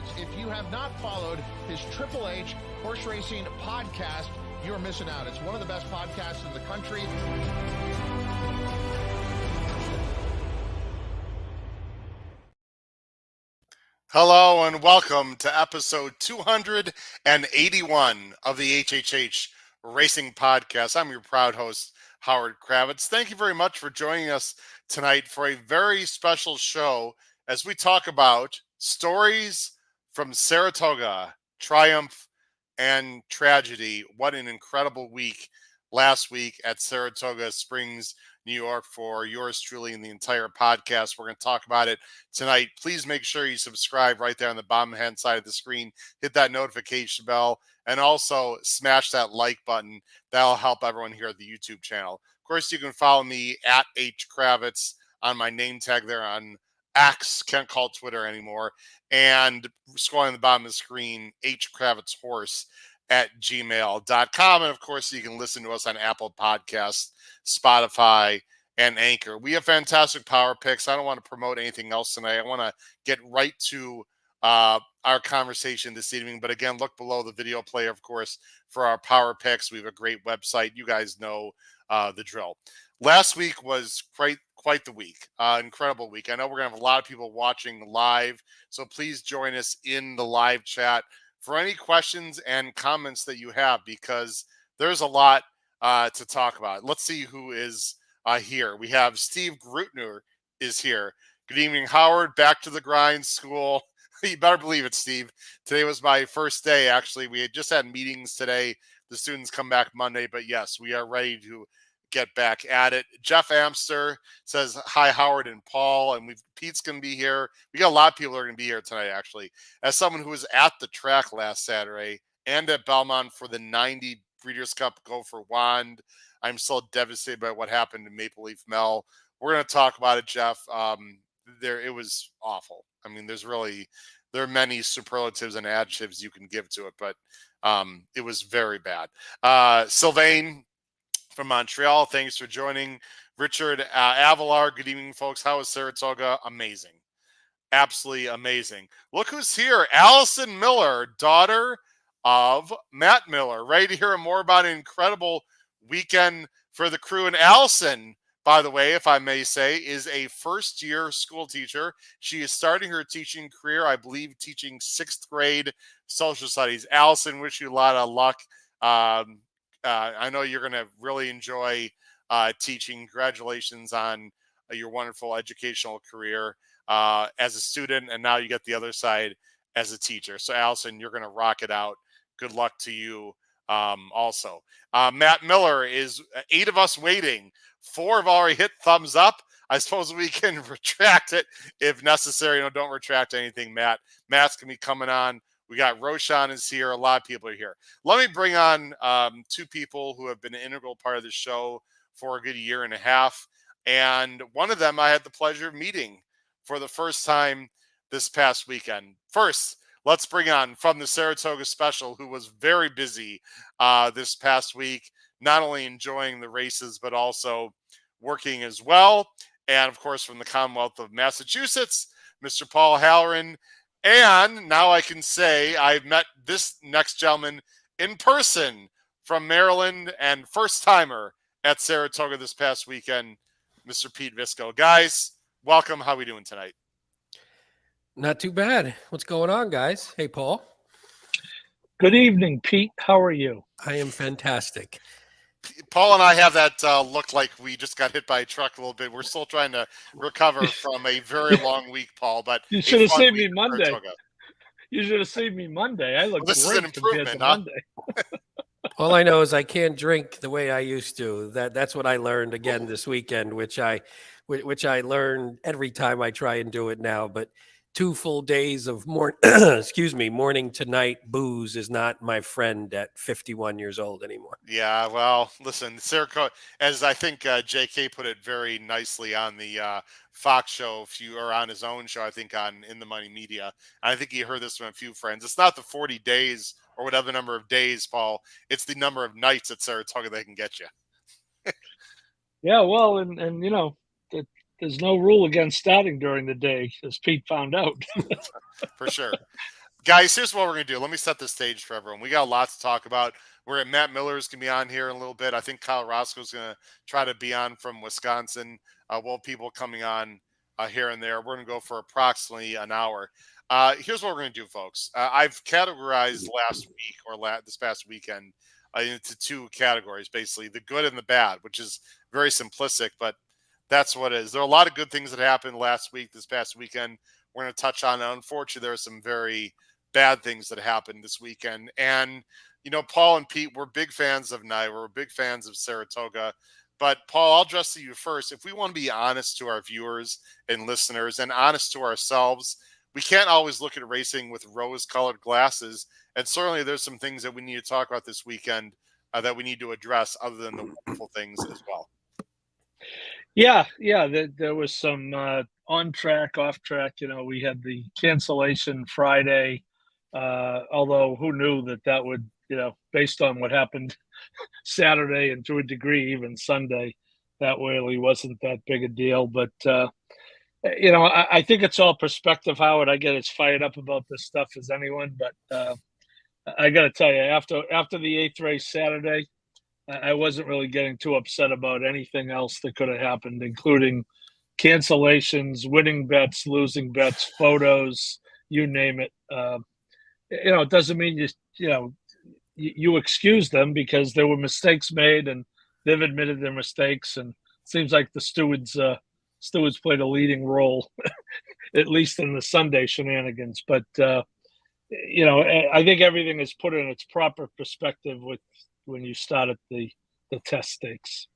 Kravitz. If you have not followed his Triple H horse racing podcast, you're missing out. It's one of the best podcasts in the country. Hello and welcome to episode 281 of the HHH Racing Podcast. I'm your proud host, Howard Kravitz. Thank you very much for joining us tonight for a very special show as we talk about stories from Saratoga, triumph and tragedy. What an incredible week last week at Saratoga Springs, New York, for yours truly and the entire podcast. We're going to talk about it tonight. Please make sure you subscribe right there on the bottom hand side of the screen. Hit that notification bell and also smash that like button. That'll help everyone here at the YouTube channel. Of course, you can follow me at H Kravitz on my name tag there on X, can't call it Twitter anymore, and scrolling on the bottom of the screen, hkravitzhorse at gmail.com. And of course, you can listen to us on Apple Podcasts, Spotify, and Anchor. We have fantastic power picks. I don't want to promote anything else tonight. I want to get right to our conversation this evening. But again, look below the video player, of course, for our power picks. We have a great website. You guys know the drill. Last week was quite the week, incredible week. I know we're going to have a lot of people watching live, so please join us in the live chat for any questions and comments that you have, because there's a lot to talk about. Let's see who is here. We have Steve Grutner is here. Good evening, Howard. Back to the grind school. You better believe it, Steve. Today was my first day, actually. We had just had meetings today. The students come back Monday, but yes, we are ready to get back at it. Jeff Amster says, hi, Howard and Paul. And Pete's going to be here. We got a lot of people who are going to be here tonight, actually. As someone who was at the track last Saturday and at Belmont for the 90 Breeders' Cup Gopher Wand, I'm still devastated by what happened to Maple Leaf Mel. We're going to talk about it, Jeff. It was awful. I mean, there are many superlatives and adjectives you can give to it, but it was very bad. Sylvain from Montreal, thanks for joining. Richard Avalar, good evening, folks. How is Saratoga? Amazing. Absolutely amazing. Look who's here. Allison Miller, daughter of Matt Miller. Ready to hear more about an incredible weekend for the crew. And Allison, by the way, if I may say, is a first-year school teacher. She is starting her teaching career, I believe, teaching 6th grade social studies. Allison, wish you a lot of luck. I know you're going to really enjoy teaching. Congratulations on your wonderful educational career as a student, and now you get the other side as a teacher. So, Allison, you're going to rock it out. Good luck to you also. Matt Miller is 8 of us waiting. 4 have already hit thumbs up. I suppose we can retract it if necessary. No, don't retract anything, Matt. Matt's going to be coming on. We got Roshan is here. A lot of people are here. Let me bring on 2 people who have been an integral part of the show for a good year and a half. And one of them I had the pleasure of meeting for the first time this past weekend. First, let's bring on from the Saratoga Special, who was very busy this past week, not only enjoying the races, but also working as well. And, of course, from the Commonwealth of Massachusetts, Mr. Paul Halloran. And now I can say I've met this next gentleman in person from Maryland and first-timer at Saratoga this past weekend, Mr. Pete Visco. Guys, welcome. How are we doing tonight? Not too bad. What's going on, guys? Hey, Paul. Good evening, Pete. How are you? I am fantastic. Paul and I have that look like we just got hit by a truck a little bit. We're still trying to recover from a very long week, Paul. But you should have seen me Monday. You should have seen me Monday. I look this great is an improvement, compared to Monday. All I know is I can't drink the way I used to. That's what I learned again this weekend, which I learn every time I try and do it now. But 2 full days of morning to night booze is not my friend at 51 years old anymore. Yeah, well, listen, Saratoga, as I think JK put it very nicely on the Fox show, or on his own show, I think on In the Money Media. I think he heard this from a few friends. It's not the 40 days or whatever number of days, Paul. It's the number of nights at Saratoga they can get you. Yeah, well, and you know, there's no rule against starting during the day, as Pete found out. For sure. Guys, here's what we're going to do. Let me set the stage for everyone. We got a lot to talk about. We're at Matt Miller's going to be on here in a little bit. I think Kyle Roscoe's going to try to be on from Wisconsin. We'll have people coming on here and there. We're going to go for approximately an hour. Here's what we're going to do, folks. I've categorized last week or this past weekend into two categories, basically the good and the bad, which is very simplistic, but that's what it is. There are a lot of good things that happened last week, this past weekend. We're going to touch on it. Unfortunately, there are some very bad things that happened this weekend. And, Paul and Pete, we're big fans of NIVA. We're big fans of Saratoga. But, Paul, I'll address to you first. If we want to be honest to our viewers and listeners and honest to ourselves, we can't always look at racing with rose-colored glasses. And certainly there's some things that we need to talk about this weekend that we need to address other than the wonderful things as well. Yeah. There was some on track, off track. We had the cancellation Friday. Although who knew that would, based on what happened Saturday and to a degree even Sunday, that really wasn't that big a deal. But, I think it's all perspective, Howard. I get as fired up about this stuff as anyone. But I got to tell you, after the 8th race Saturday, I wasn't really getting too upset about anything else that could have happened, including cancellations, winning bets, losing bets, photos, you name it. It doesn't mean you excuse them because there were mistakes made and they've admitted their mistakes. And it seems like the stewards played a leading role, at least in the Sunday shenanigans. But, I think everything is put in its proper perspective when you start at the test stakes.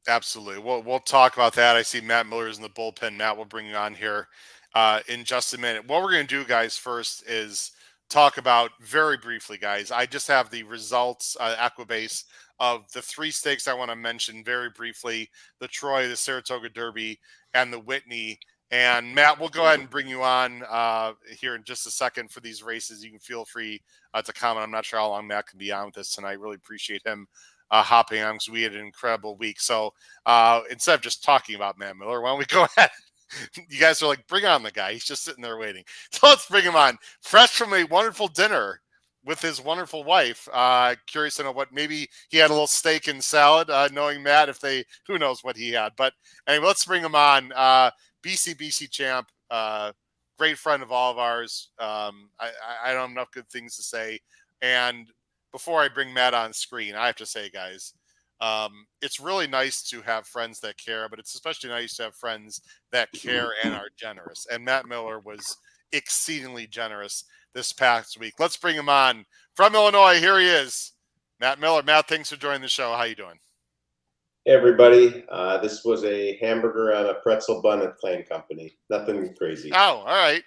Absolutely. We'll talk about that. I see Matt Miller's in the bullpen. Matt, we'll bring you on here in just a minute. What we're going to do, guys, first is talk about very briefly, guys. I just have the results, Equibase, of the 3 stakes I want to mention very briefly: the Troy, the Saratoga Derby, and the Whitney. And Matt, we'll go ahead and bring you on here in just a second for these races. You can feel free to comment. I'm not sure how long Matt can be on with us tonight. Really appreciate him hopping on because we had an incredible week. So instead of just talking about Matt Miller, why don't we go ahead? You guys are like, bring on the guy. He's just sitting there waiting. So let's bring him on. Fresh from a wonderful dinner with his wonderful wife. Curious to know what, maybe he had a little steak and salad, knowing Matt, who knows what he had. But anyway, let's bring him on. BC champ, great friend of all of ours. I don't have enough good things to say. And before I bring Matt on screen, I have to say, guys, it's really nice to have friends that care, but it's especially nice to have friends that care and are generous. And Matt Miller was exceedingly generous this past week. Let's bring him on from Illinois. Here he is, Matt Miller. Matt, thanks for joining the show. How you doing? Hey, everybody. This was a hamburger on a pretzel bun at Claim Company. Nothing crazy. Oh, all right.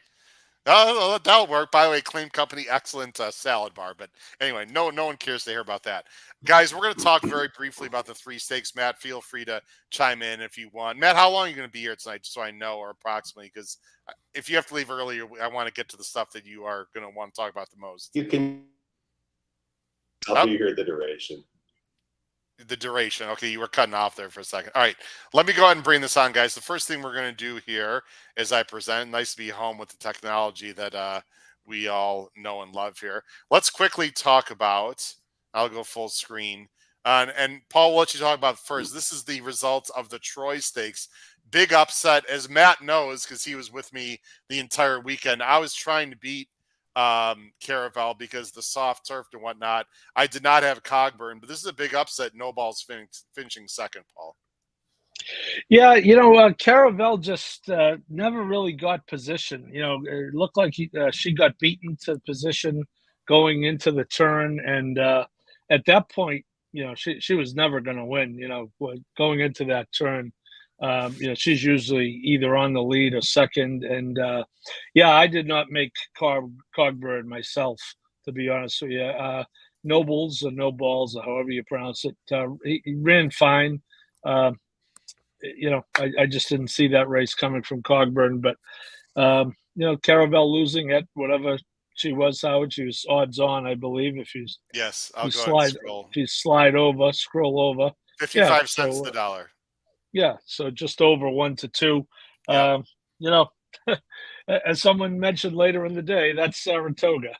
That'll work. By the way, Claim Company, excellent salad bar. But anyway, no one cares to hear about that. Guys, we're going to talk very briefly about the 3 stakes. Matt, feel free to chime in if you want. Matt, how long are you going to be here tonight, just so I know, or approximately? Because if you have to leave earlier, I want to get to the stuff that you are going to want to talk about the most. You can help you hear the duration. The duration. Okay, you were cutting off there for a second. All right, let me go ahead and bring this on, guys. The first thing we're going to do here is I present. Nice to be home with the technology that we all know and love here. Let's quickly talk about, I'll go full screen. And Paul, we'll let you talk about first. This is the results of the Troy Stakes. Big upset, as Matt knows, because he was with me the entire weekend. I was trying to beat Caravel because the soft turf and whatnot. I did not have Cogburn, but this is a big upset. No Ball's finishing second, Paul. Yeah, Caravel just never really got position. It looked like she got beaten to position going into the turn, and at that point, she was never going to win. Going into that turn, she's usually either on the lead or second. And I did not make Cogburn myself, to be honest with you. Nobles or No Balls or however you pronounce it. He ran fine. I just didn't see that race coming from Cogburn. But Caravel losing at whatever she was, Howard. She was odds on, I believe. If you I'll go ahead and scroll. If you scroll over. 55 cents the dollar. Yeah, so just over 1 to 2. Yeah. As someone mentioned later in the day, that's Saratoga.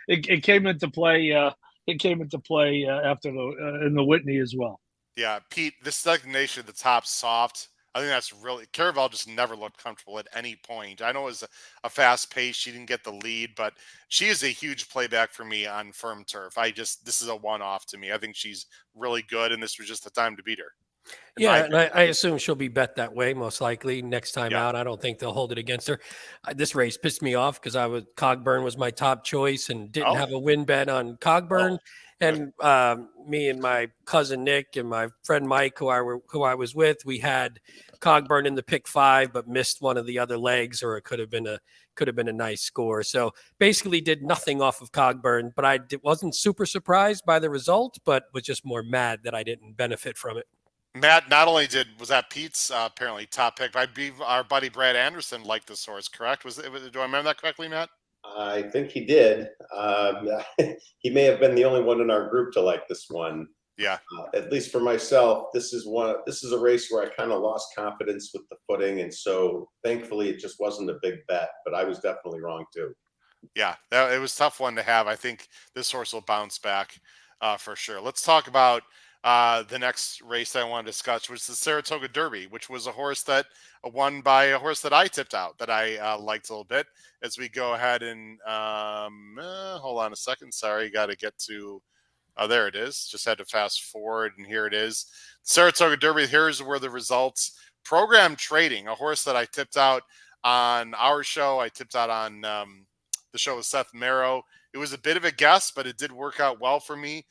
it came into play. It came into play after in the Whitney as well. Yeah, Pete, this designation at the top soft. I think that's really Caravel just never looked comfortable at any point. I know it was a fast pace. She didn't get the lead, but she is a huge playback for me on firm turf. This is a one-off to me. I think she's really good, and this was just the time to beat her. Yeah, and I assume she'll be bet that way most likely next time Yeah. out. I don't think they'll hold it against her. This race pissed me off because Cogburn was my top choice and didn't have a win bet on Cogburn. And me and my cousin Nick and my friend Mike, who I was with, we had Cogburn in the pick 5, but missed one of the other legs, or it could have been a nice score. So basically, did nothing off of Cogburn, but I wasn't super surprised by the result, but was just more mad that I didn't benefit from it. Matt, not only was that Pete's apparently top pick, but I believe our buddy Brad Anderson liked this horse, correct? Do I remember that correctly, Matt? I think he did. He may have been the only one in our group to like this one. Yeah. At least for myself, this is a race where I kind of lost confidence with the footing, and so thankfully it just wasn't a big bet. But I was definitely wrong too. Yeah, it was a tough one to have. I think this horse will bounce back for sure. Let's talk about the next race I want to discuss, which is the Saratoga Derby, which was a horse that won by a horse that I tipped out that I liked a little bit. As we go ahead and hold on a second. Sorry, got to get to there it is. Just had to fast forward, and here it is. Saratoga Derby. Here's where the results. Program Trading, a horse that I tipped out on our show. I tipped out on the show with Seth Merrow. It was a bit of a guess, but it did work out well for me.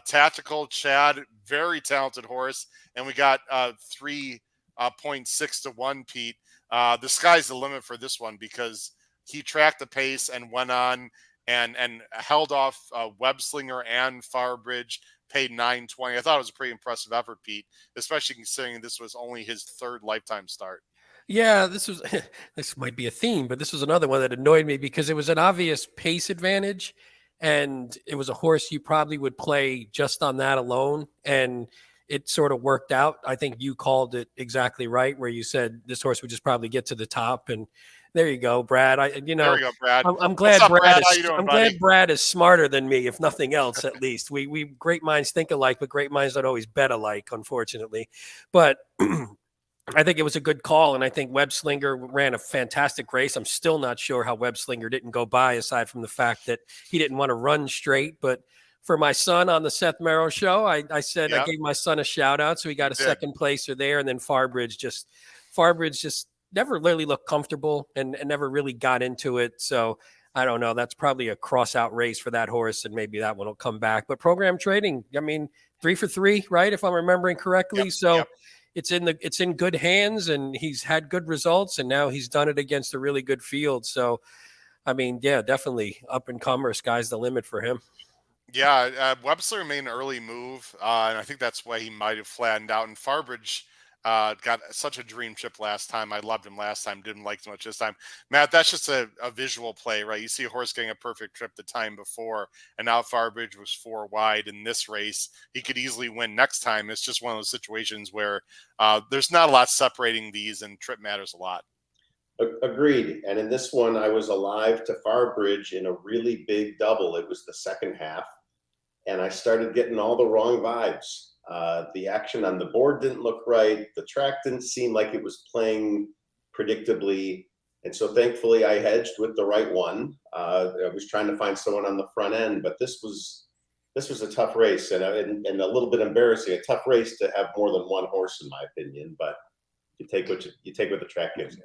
Tactical Chad, very talented horse, and we got 3.6 to 1, Pete. The sky's the limit for this one because he tracked the pace and went on and held off Webslinger and Farbridge, paid $9.20. I thought it was a pretty impressive effort, Pete, especially considering this was only his third lifetime start. Yeah, this might be a theme, but this was another one that annoyed me because it was an obvious pace advantage, and it was a horse you probably would play just on that alone, and it sort of worked out. I think you called it exactly right, where you said this horse would just probably get to the top, and there you go, Brad. There you go, Brad. I'm glad What's up, Brad. How you doing, I'm buddy? glad Brad is smarter than me, if nothing else. At least we great minds think alike, but great minds don't always bet alike, unfortunately. But I think it was a good call, and I think Webslinger ran a fantastic race. I'm still not sure how Webslinger didn't go by, aside from the fact that he didn't want to run straight. But for my son on the Seth Merrow show, I said I gave my son a shout out, so he got a second placer there, and then Farbridge just never really looked comfortable and never really got into it. So I don't know. That's probably a cross out race for that horse, and maybe that one will come back. But Program Trading, I mean, 3 for 3, right? If I'm remembering correctly. It's in good hands, and he's had good results, and now he's done it against a really good field. So, I mean, yeah, definitely up and comer. Sky's the limit for him. Yeah, Webster made an early move, and I think that's why he might have flattened out. And Farbridge got such a dream trip last time. I loved him last time, didn't like so much this time. Matt, that's just a visual play, right? You see a horse getting a perfect trip the time before, and now Farbridge was 4 wide in this race. He could easily win next time. It's just one of those situations where there's not a lot separating these, and trip matters a lot. Agreed. And in this one, I was alive to Farbridge in a really big double. It was the second half, and I started getting all the wrong vibes. The action on the board didn't look right. The track didn't seem like it was playing predictably. And so thankfully I hedged with the right one. I was trying to find someone on the front end, but this was a tough race and a little bit embarrassing. A tough race to have more than one horse, in my opinion, but you take what the track gives you.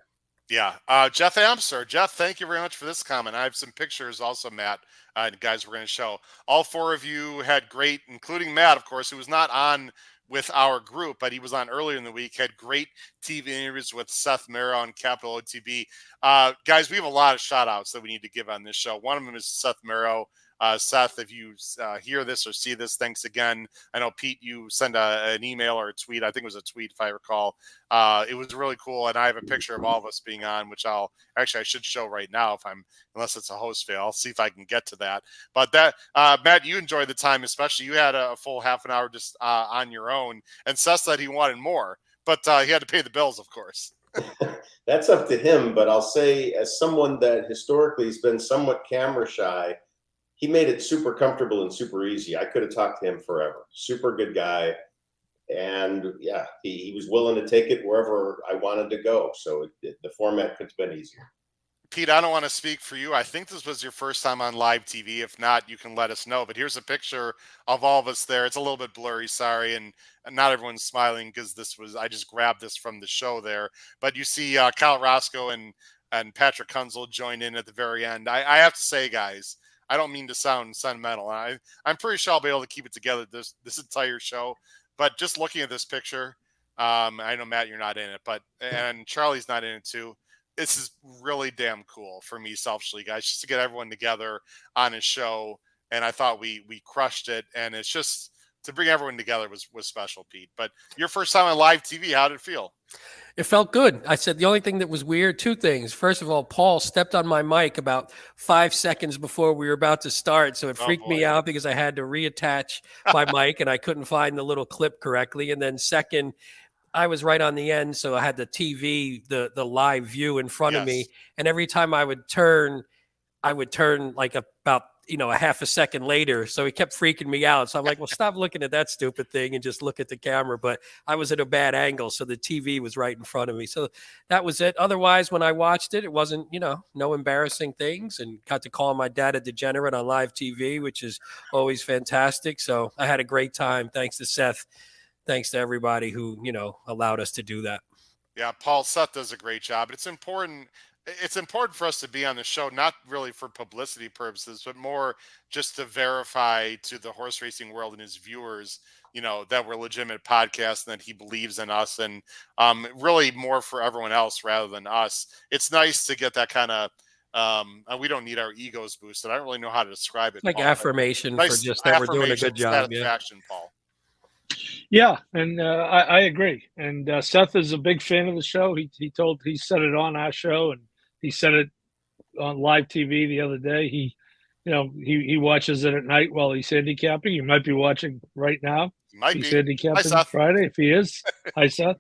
Yeah. Jeff Amster. Jeff, thank you very much for this comment. I have some pictures also, Matt, and guys we're going to show. All 4 of you had great, including Matt, of course, who was not on with our group, but he was on earlier in the week, had great TV interviews with Seth Merrow on Capital OTB. Guys, we have a lot of shout outs that we need to give on this show. One of them is Seth Merrow. Seth, if you hear this or see this, thanks again. I know, Pete, you sent an email or a tweet. I think it was a tweet, if I recall. It was really cool, and I have a picture of all of us being on, which I should show right now unless it's a host fail. I'll see if I can get to that. But that, Matt, you enjoyed the time, especially. You had a full half an hour just on your own, and Seth said he wanted more, but he had to pay the bills, of course. That's up to him, but I'll say, as someone that historically has been somewhat camera shy, he made it super comfortable and super easy. I could have talked to him forever. Super good guy. And yeah, he was willing to take it wherever I wanted to go. So the format could have been easier. Pete, I don't want to speak for you. I think this was your first time on live TV. If not, you can let us know. But here's a picture of all of us there. It's a little bit blurry, sorry, and not everyone's smiling because I just grabbed this from the show there. But you see Kyle Roscoe and Patrick Kunzel join in at the very end. I have to say, guys, I don't mean to sound sentimental. I'm pretty sure I'll be able to keep it together this entire show. But just looking at this picture, I know, Matt, you're not in it, and Charlie's not in it too. This is really damn cool for me selfishly, guys, just to get everyone together on a show. And I thought we crushed it. And it's just to bring everyone together was special, Pete. But your first time on live TV, how did it feel? It felt good. I said the only thing that was weird, two things. First of all, Paul stepped on my mic about 5 seconds before we were about to start. So it freaked me out because I had to reattach my mic and I couldn't find the little clip correctly. And then second, I was right on the end, so I had the TV, the live view in front of me. And every time I would turn like about, a half a second later. So he kept freaking me out. So I'm like, well, stop looking at that stupid thing and just look at the camera. But I was at a bad angle, so the TV was right in front of me. So that was it. Otherwise, when I watched it, it wasn't, no embarrassing things, and got to call my dad a degenerate on live TV, which is always fantastic. So I had a great time. Thanks to Seth. Thanks to everybody who, allowed us to do that. Yeah, Paul, Seth does a great job. It's important for us to be on the show, not really for publicity purposes, but more just to verify to the horse racing world and his viewers, that we're a legitimate podcast and that he believes in us, and really more for everyone else rather than us. It's nice to get that kind of, we don't need our egos boosted. I don't really know how to describe it. Like Paul, affirmation for just that we're doing a good job. Satisfaction, yeah. Paul. Yeah, and I agree. And Seth is a big fan of the show. He said it on our show, and he said it on live TV the other day. He watches it at night while he's handicapping. You might be watching right now. He's handicapping Friday if he is. Hi, Seth.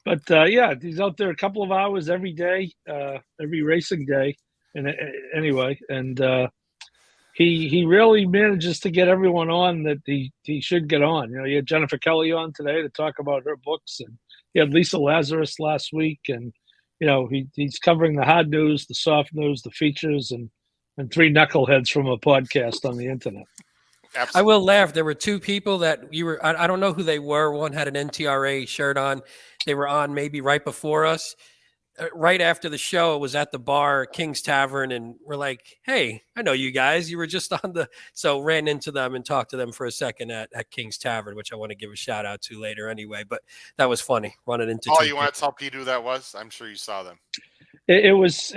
But yeah, he's out there a couple of hours every day, every racing day. And anyway, and he really manages to get everyone on that he should get on. He had Jennifer Kelly on today to talk about her books, and he had Lisa Lazarus last week, and he's covering the hard news, the soft news, the features, and three knuckleheads from a podcast on the internet. Absolutely. I will laugh. There were two people that I don't know who they were. One had an NTRA shirt on. They were on maybe right before us. Right after the show, it was at the bar, King's Tavern, and we're like, hey, I know you guys. You were just on so ran into them and talked to them for a second at King's Tavern, which I want to give a shout out to later anyway. But that was funny, running into you want to tell Pete who that was? I'm sure you saw them. It was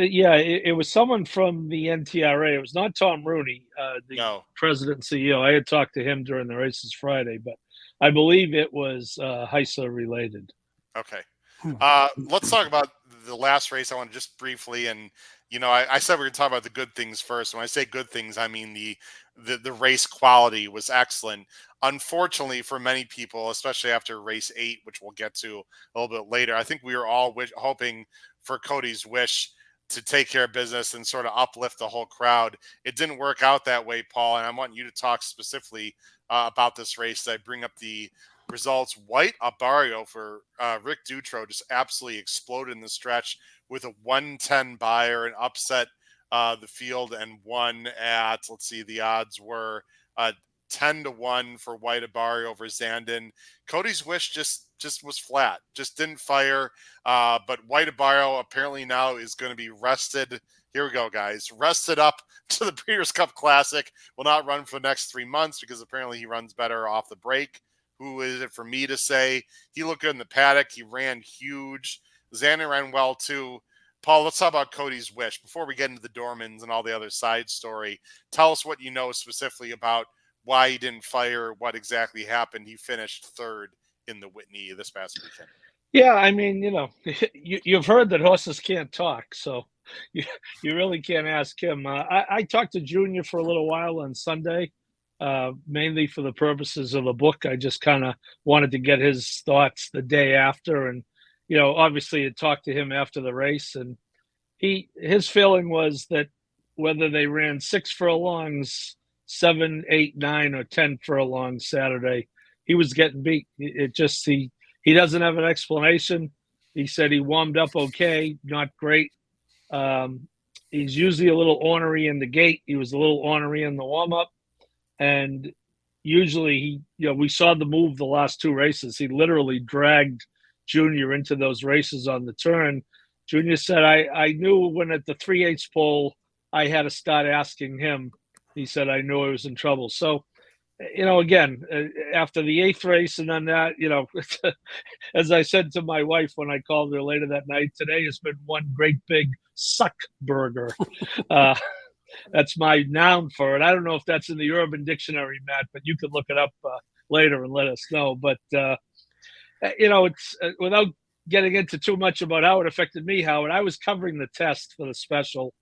someone from the NTRA. It was not Tom Rooney, the president and CEO. I had talked to him during the races Friday, but I believe it was HISA related. Okay. Let's talk about the last race. I want to just briefly, and I said we're going to talk about the good things first. When I say good things, I mean the race quality was excellent. Unfortunately, for many people, especially after race 8, which we'll get to a little bit later, I think we were all hoping for Cody's Wish to take care of business and sort of uplift the whole crowd. It didn't work out that way, Paul, and I want you to talk specifically about this race. I bring up the results. White Abarrio for Rick Dutro just absolutely exploded in the stretch with a 110 buyer and upset the field, and won at, let's see, the odds were 10-1 for White Abarrio over Zandon. Cody's Wish just was flat, just didn't fire. But White Abarrio apparently now is going to be rested. Here we go, guys. Rested up to the Breeders' Cup Classic. Will not run for the next 3 months because apparently he runs better off the break. Who is it for me to say? He looked good in the paddock. He ran huge. Xander ran well too. Paul, let's talk about Cody's Wish. Before we get into the Dormans and all the other side story, tell us what you know specifically about why he didn't fire, what exactly happened. He finished third in the Whitney this past weekend. Yeah, I mean, you've heard that horses can't talk, so you really can't ask him. I talked to Junior for a little while on Sunday. Mainly for the purposes of the book. I just kind of wanted to get his thoughts the day after. And, obviously I talked to him after the race, and his feeling was that whether they ran 6 furlongs 7, 8, 9, or 10 furlongs Saturday. He was getting beat. It just he doesn't have an explanation. He said he warmed up okay, not great. He's usually a little ornery in the gate. He was a little ornery in the warm up, and usually we saw the move the last 2 races. He literally dragged Junior into those races on the turn. Junior said, I knew when at the 3/8 pole, I had to start asking him. He said, I knew I was in trouble. So, again, after the 8th race and then that, as I said to my wife when I called her later that night, today has been one great big suck burger. That's my noun for it. I don't know if that's in the Urban Dictionary, Matt, but you could look it up later and let us know. But, it's without getting into too much about how it affected me, Howard, I was covering the test for the special.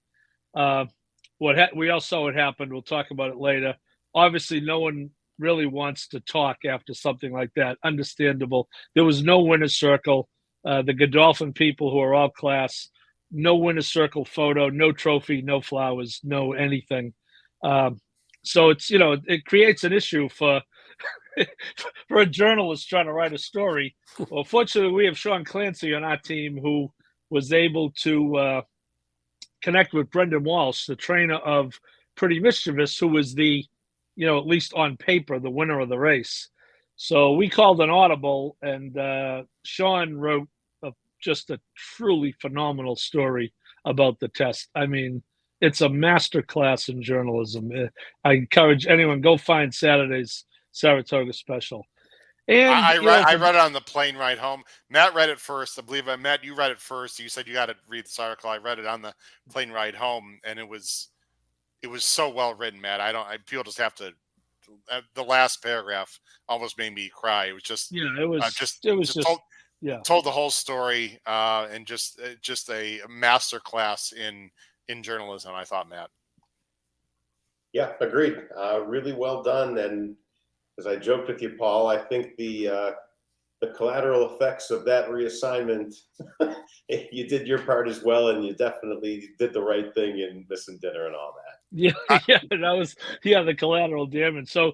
We all saw what happened. We'll talk about it later. Obviously, no one really wants to talk after something like that. Understandable. There was no winner's circle. The Godolphin people, who are all class, no winner's circle photo, no trophy, no flowers, no anything. So it's, it creates an issue for a journalist trying to write a story. Well, fortunately, we have Sean Clancy on our team who was able to connect with Brendan Walsh, the trainer of Pretty Mischievous, who was the, at least on paper, the winner of the race. So we called an audible, and Sean wrote just a truly phenomenal story about the test. I mean, it's a master class in journalism. I encourage anyone, go find Saturday's Saratoga special. And I read it on the plane ride home. Matt read it first. I believe, Matt, you read it first. You said you got to read this article. I read it on the plane ride home, and it was so well written, Matt. People just have to. The last paragraph almost made me cry. It was just, told the whole story, and just a master class in journalism, I thought, Matt. Yeah, agreed. Really well done. And as I joked with you, Paul, I think the collateral effects of that reassignment, you did your part as well, and you definitely did the right thing in missing dinner and all that. Yeah, that was the collateral damage. So,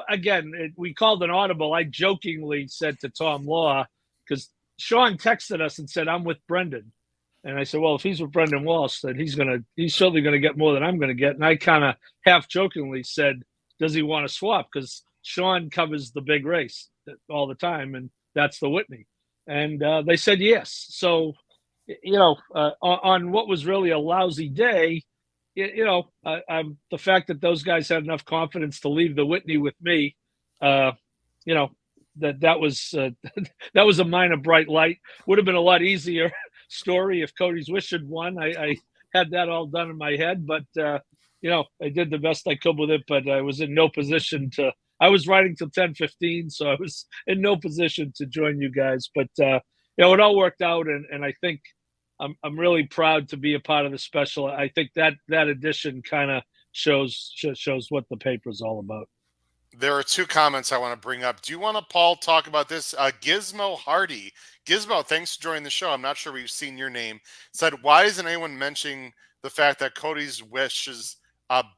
again, we called an audible. I jokingly said to Tom Law, because Sean texted us and said, I'm with Brendan. And I said, well, if he's with Brendan Walsh, then he's certainly going to get more than I'm going to get. And I kind of half jokingly said, does he want to swap? Because Sean covers the big race all the time, and that's the Whitney. And they said yes. So, on what was really a lousy day, the fact that those guys had enough confidence to leave the Whitney with me, that was that was a minor bright light. Would have been a lot easier story if Cody's Wish had won. I had that all done in my head, but I did the best I could with it. But I was in no position to. I was writing till 10:15, so I was in no position to join you guys. But it all worked out, and I think I'm really proud to be a part of the special. I think that edition kind of shows what the paper's all about. There are 2 comments I want to bring up. Do you want to, Paul, talk about this? Gizmo Hardy. Gizmo, thanks for joining the show. I'm not sure we've seen your name. Said, why isn't anyone mentioning the fact that Cody's Wishes,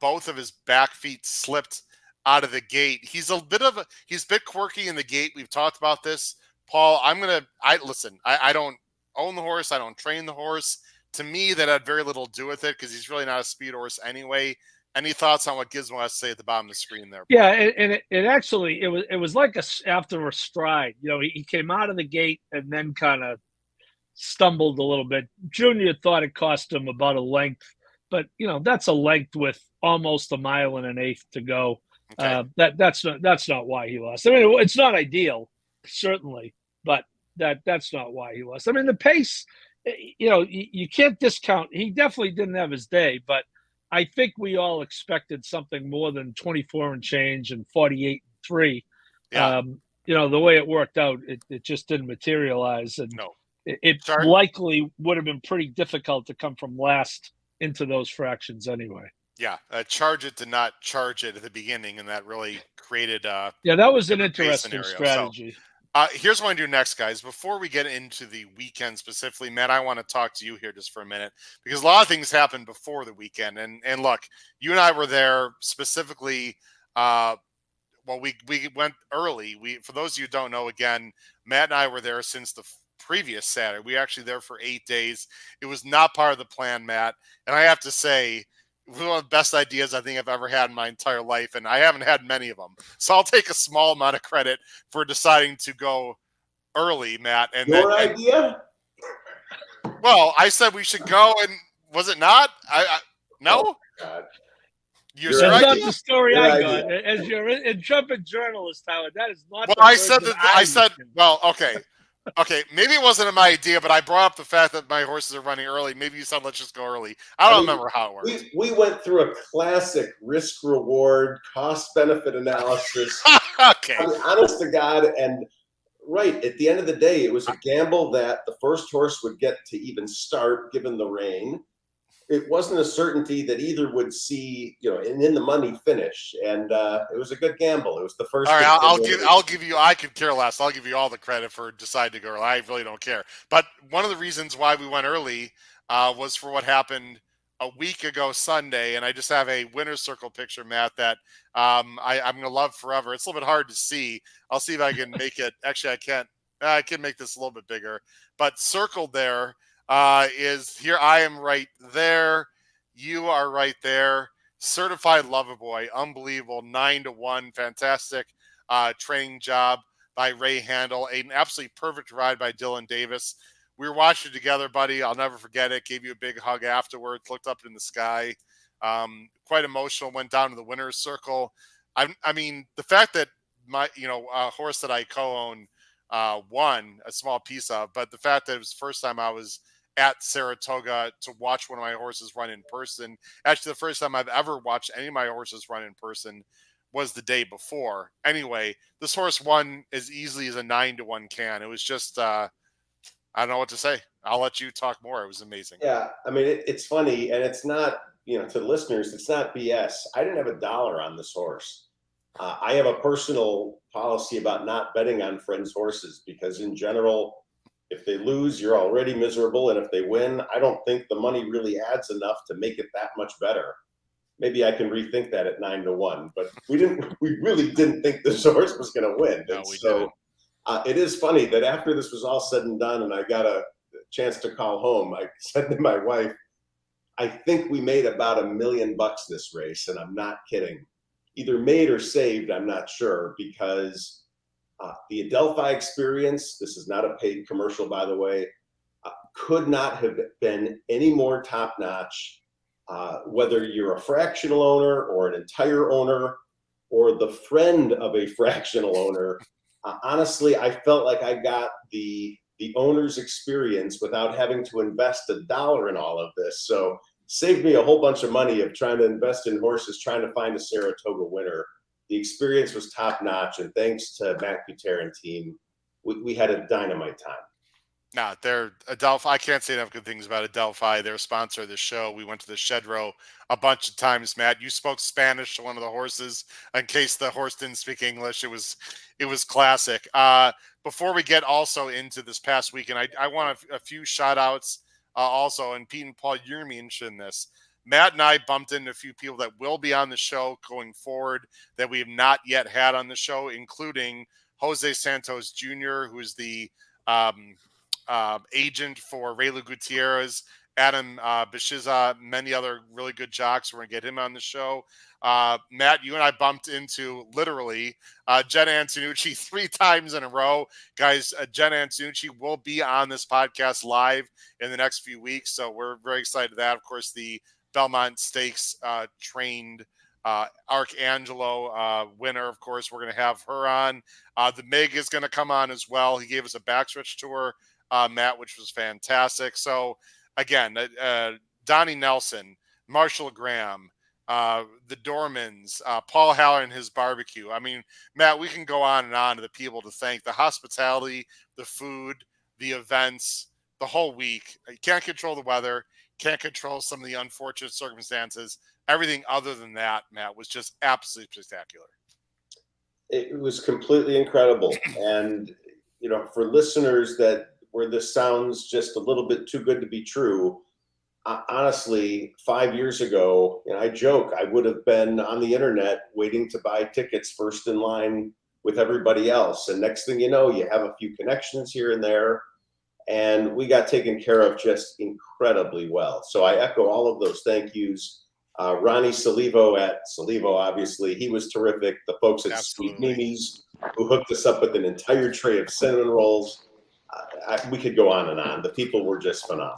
both of his back feet slipped out of the gate? He's a bit quirky in the gate. We've talked about this. Paul, listen, I don't own the horse. I don't train the horse. To me, that had very little to do with it because he's really not a speed horse anyway. Any thoughts on what Gizmo has to say at the bottom of the screen there? Yeah, and it was like after a stride. He came out of the gate and then kind of stumbled a little bit. Junior thought it cost him about a length, but that's a length with almost 1.125 miles to go. Okay. That's not why he lost. I mean, it's not ideal, certainly, but that's not why he lost. I mean, the pace, you can't discount. He definitely didn't have his day, but I think we all expected something more than 24 and change and 48-3. Yeah. The way it worked out, it just didn't materialize. And no. It likely would have been pretty difficult to come from last into those fractions anyway. Yeah, Charge It did not charge it at the beginning, and that really created that was an interesting strategy. Here's what I do next, guys. Before we get into the weekend specifically, Matt, I want to talk to you here just for a minute because a lot of things happened before the weekend. And look, you and I were there specifically. Well, we went early. For those of you who don't know, again, Matt and I were there since the previous Saturday. We were actually there for 8 days. It was not part of the plan, Matt. And I have to say, it was one of the best ideas I think I've ever had in my entire life, and I haven't had many of them. So I'll take a small amount of credit for deciding to go early, Matt. And Your idea? Well, I said we should go, and was it not? No. Oh, God. Your That's not idea? the story Your I idea. got. As your intrepid journalist, Howard, that is not. Well, the I said version that. I said, mentioned. well, okay. Okay, maybe it wasn't my idea, but I brought up the fact that my horses are running early. Maybe you said, let's just go early. I don't remember how it worked. We went through a classic risk-reward, cost-benefit analysis. Okay. I mean, honest to God, and right, at the end of the day, it was a gamble that the first horse would get to even start given the rain. It wasn't a certainty that either would see, an in the money finish, and it was a good gamble. It was the first. All right, I'll give you. I could care less. I'll give you all the credit for deciding to go early. I really don't care. But one of the reasons why we went early was for what happened a week ago Sunday, and I just have a winner's circle picture, Matt, that I'm going to love forever. It's a little bit hard to see. I'll see if I can make it. Actually, I can't. I can make this a little bit bigger, but circled there is here. I am right there. You are right there. Certified Lover Boy, unbelievable, 9-1, fantastic training job by Rehan, an absolutely perfect ride by Dylan Davis. We were watching it together, buddy. I'll never forget it. Gave you a big hug afterwards. Looked up in the sky. Quite emotional. Went down to the winner's circle. I mean, the fact that my horse that I co-own won a small piece of, but the fact that it was the first time I was at Saratoga to watch one of my horses run in person. Actually, the first time I've ever watched any of my horses run in person was the day before. Anyway, this horse won as easily as a 9-1 can. It was just, I don't know what to say. I'll let you talk more. It was amazing. Yeah, I mean, it's funny, and it's not, to the listeners, it's not BS. I didn't have $1 on this horse. I have a personal policy about not betting on friends' horses because, in general, if they lose, you're already miserable, and if they win, I don't think the money really adds enough to make it that much better. Maybe I can rethink that at 9-1, but we really didn't think this horse was going to win. No, and we so didn't. It is funny that after this was all said and done, and I got a chance to call home, I said to my wife, "I think we made about $1 million this race," and I'm not kidding. Either made or saved, I'm not sure, because the Adelphi experience, this is not a paid commercial, by the way, could not have been any more top-notch, whether you're a fractional owner or an entire owner or the friend of a fractional owner. Honestly, I felt like I got the owner's experience without having to invest $1 in all of this. So saved me a whole bunch of money of trying to invest in horses, trying to find a Saratoga winner. The experience was top notch, and thanks to Matt Gutierrez and team, we had a dynamite time. No, they're Adelphi. I can't say enough good things about Adelphi. They're a sponsor of the show. We went to the shed row a bunch of times, Matt. You spoke Spanish to one of the horses in case the horse didn't speak English. It was classic. Before we get also into this past weekend, I want a few shout outs also. And Pete and Paul, you're going to be interested in this. Matt and I bumped into a few people that will be on the show going forward that we have not yet had on the show, including Jose Santos Jr., who is the agent for Raylu Gutierrez, Adam Bishiza, many other really good jocks. We're going to get him on the show. Matt, you and I bumped into literally Jen Antonucci 3 times in a row. Guys, Jen Antonucci will be on this podcast live in the next few weeks, so we're very excited to that. Of course, the Belmont Stakes trained Arcangelo winner, of course, we're going to have her on. The Mig is going to come on as well. He gave us a backstretch tour, Matt, which was fantastic. So, again, Donnie Nelson, Marshall Graham, the Dormans, Paul Haller and his barbecue. I mean, Matt, we can go on and on to the people to thank. The hospitality, the food, the events, the whole week. You can't control the weather. Can't control some of the unfortunate circumstances. Everything other than that, Matt, was just absolutely spectacular. It was completely incredible. And, for listeners where this sounds just a little bit too good to be true, honestly, 5 years ago, I joke, I would have been on the internet waiting to buy tickets first in line with everybody else. And next thing you know, you have a few connections here and there. And we got taken care of just incredibly well. So I echo all of those thank yous. Ronnie Salivo at Salivo, obviously, he was terrific. The folks at Sweet Mimi's who hooked us up with an entire tray of cinnamon rolls. We could go on and on. The people were just phenomenal.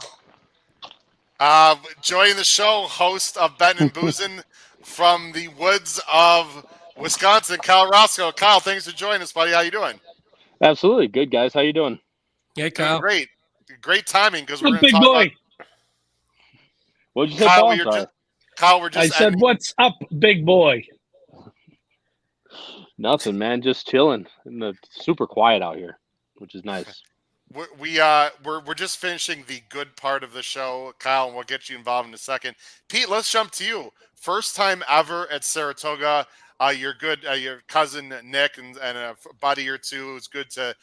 Joining the show, host of Betting and Boozin' from the woods of Wisconsin, Kyle Roscoe. Kyle, thanks for joining us, buddy. How you doing? Absolutely. Good, guys. How you doing? Hey, Doing Kyle. great. Great timing because we're What's going to up, talk big boy? about What did you say, Kyle. Paul? Kyle, we're I just said, "What's up, big boy?" Nothing, man. Just chilling. And it's super quiet out here, which is nice. We're just finishing the good part of the show, Kyle, and we'll get you involved in a second. Pete, let's jump to you. First time ever at Saratoga. Your cousin Nick and a buddy or two. It's good to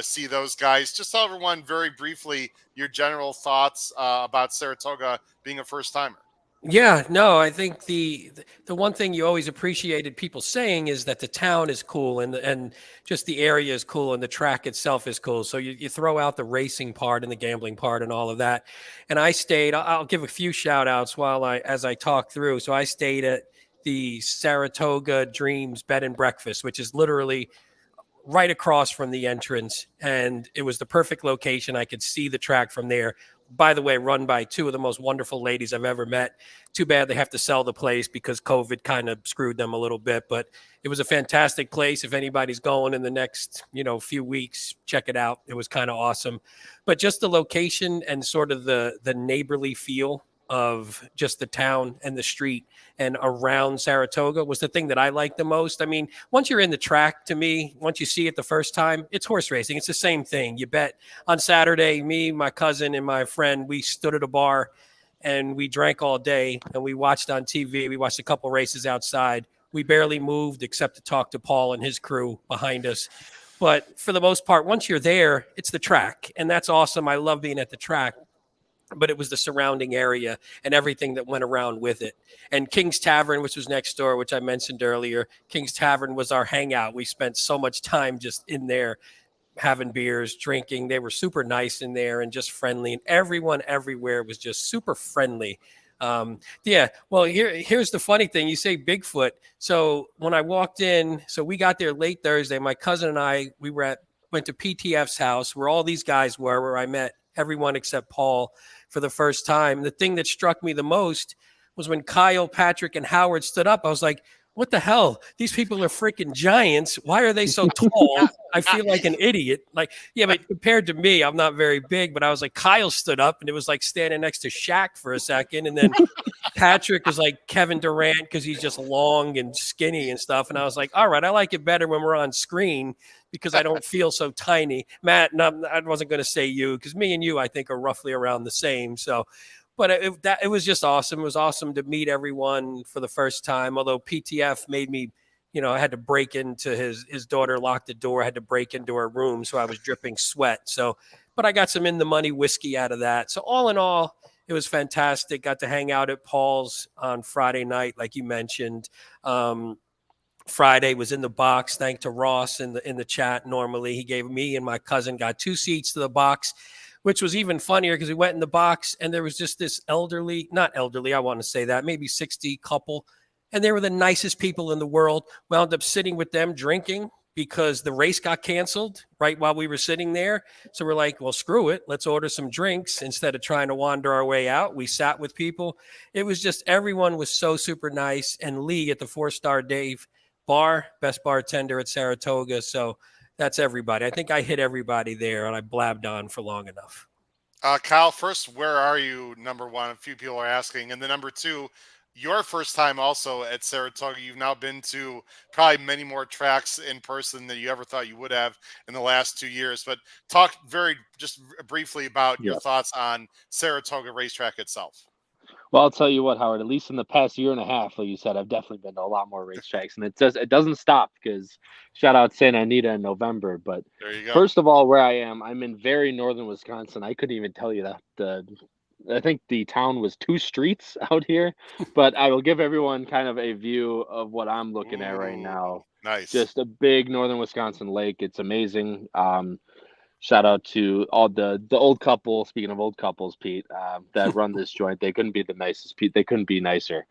see those guys. Just tell everyone very briefly your general thoughts about Saratoga being a first timer. Yeah, no, I think the one thing you always appreciated people saying is that the town is cool and just the area is cool and the track itself is cool. So you throw out the racing part and the gambling part and all of that. And I stayed, I'll give a few shout outs as I talk through. So I stayed at the Saratoga Dreams Bed and Breakfast, which is literally right across from the entrance. And it was the perfect location. I could see the track from there. By the way, run by two of the most wonderful ladies I've ever met. Too bad they have to sell the place because COVID kind of screwed them a little bit, but it was a fantastic place. If anybody's going in the next, few weeks, check it out. It was kind of awesome. But just the location and sort of the neighborly feel of just the town and the street and around Saratoga was the thing that I liked the most. I mean, once you're in the track, to me, once you see it the first time, it's horse racing. It's the same thing. You bet. On Saturday, me, my cousin, and my friend, we stood at a bar and we drank all day and we watched on TV. We watched a couple races outside. We barely moved except to talk to Paul and his crew behind us. But for the most part, once you're there, it's the track. And that's awesome. I love being at the track. But it was the surrounding area and everything that went around with it. And King's Tavern, which was next door, which I mentioned earlier, King's Tavern was our hangout. We spent so much time just in there having beers, drinking. They were super nice in there and just friendly. And everyone everywhere was just super friendly. Yeah. Well, here's the funny thing. You say Bigfoot. So when I walked in, so we got there late Thursday. My cousin and I, went to PTF's house where all these guys were, where I met everyone except Paul for the first time. The thing that struck me the most was when Kyle, Patrick, and Howard stood up. I was like, what the hell? These people are freaking giants. Why are they so tall? I feel like an idiot. Like, yeah, but compared to me, I'm not very big, but I was like, Kyle stood up and it was like standing next to Shaq for a second. And then Patrick was like Kevin Durant because he's just long and skinny and stuff. And I was like, all right, I like it better when we're on screen because I don't feel so tiny. Matt, no, I wasn't going to say you because me and you, I think, are roughly around the same. So, but it was just awesome. It was awesome to meet everyone for the first time. Although PTF made me, I had to break into his daughter locked the door. I had to break into her room, so I was dripping sweat. So, but I got some in the money whiskey out of that. So all in all, it was fantastic. Got to hang out at Paul's on Friday night, like you mentioned. Friday was in the box. Thanks to Ross in the chat. Normally, he gave me and my cousin got 2 seats to the box, which was even funnier because we went in the box and there was just this not elderly, I want to say that, maybe 60 couple. And they were the nicest people in the world. Wound up sitting with them drinking because the race got canceled right while we were sitting there. So we're like, well, screw it. Let's order some drinks instead of trying to wander our way out. We sat with people. It was just, everyone was so super nice. And Lee at the 4-Star Dave bar, best bartender at Saratoga. So that's everybody. I think I hit everybody there and I blabbed on for long enough. Kyle, first, where are you? Number one, a few people are asking. And then number two, your first time also at Saratoga. You've now been to probably many more tracks in person than you ever thought you would have in the last 2 years. But talk just briefly about your thoughts on Saratoga racetrack itself. Well, I'll tell you what, Howard, at least in the past year and a half, like you said, I've definitely been to a lot more racetracks. And it doesn't stop because shout out Santa Anita in November. But There you go. first of all, where I am, I'm in very northern Wisconsin. I couldn't even tell you that I think the town was 2 streets out here, but I will give everyone kind of a view of what I'm looking at right Ooh, now. nice. Just a big northern Wisconsin lake. It's amazing. Shout out to all the old couple. Speaking of old couples, Pete, that run this joint. They couldn't be the nicest. Pete, they couldn't be nicer.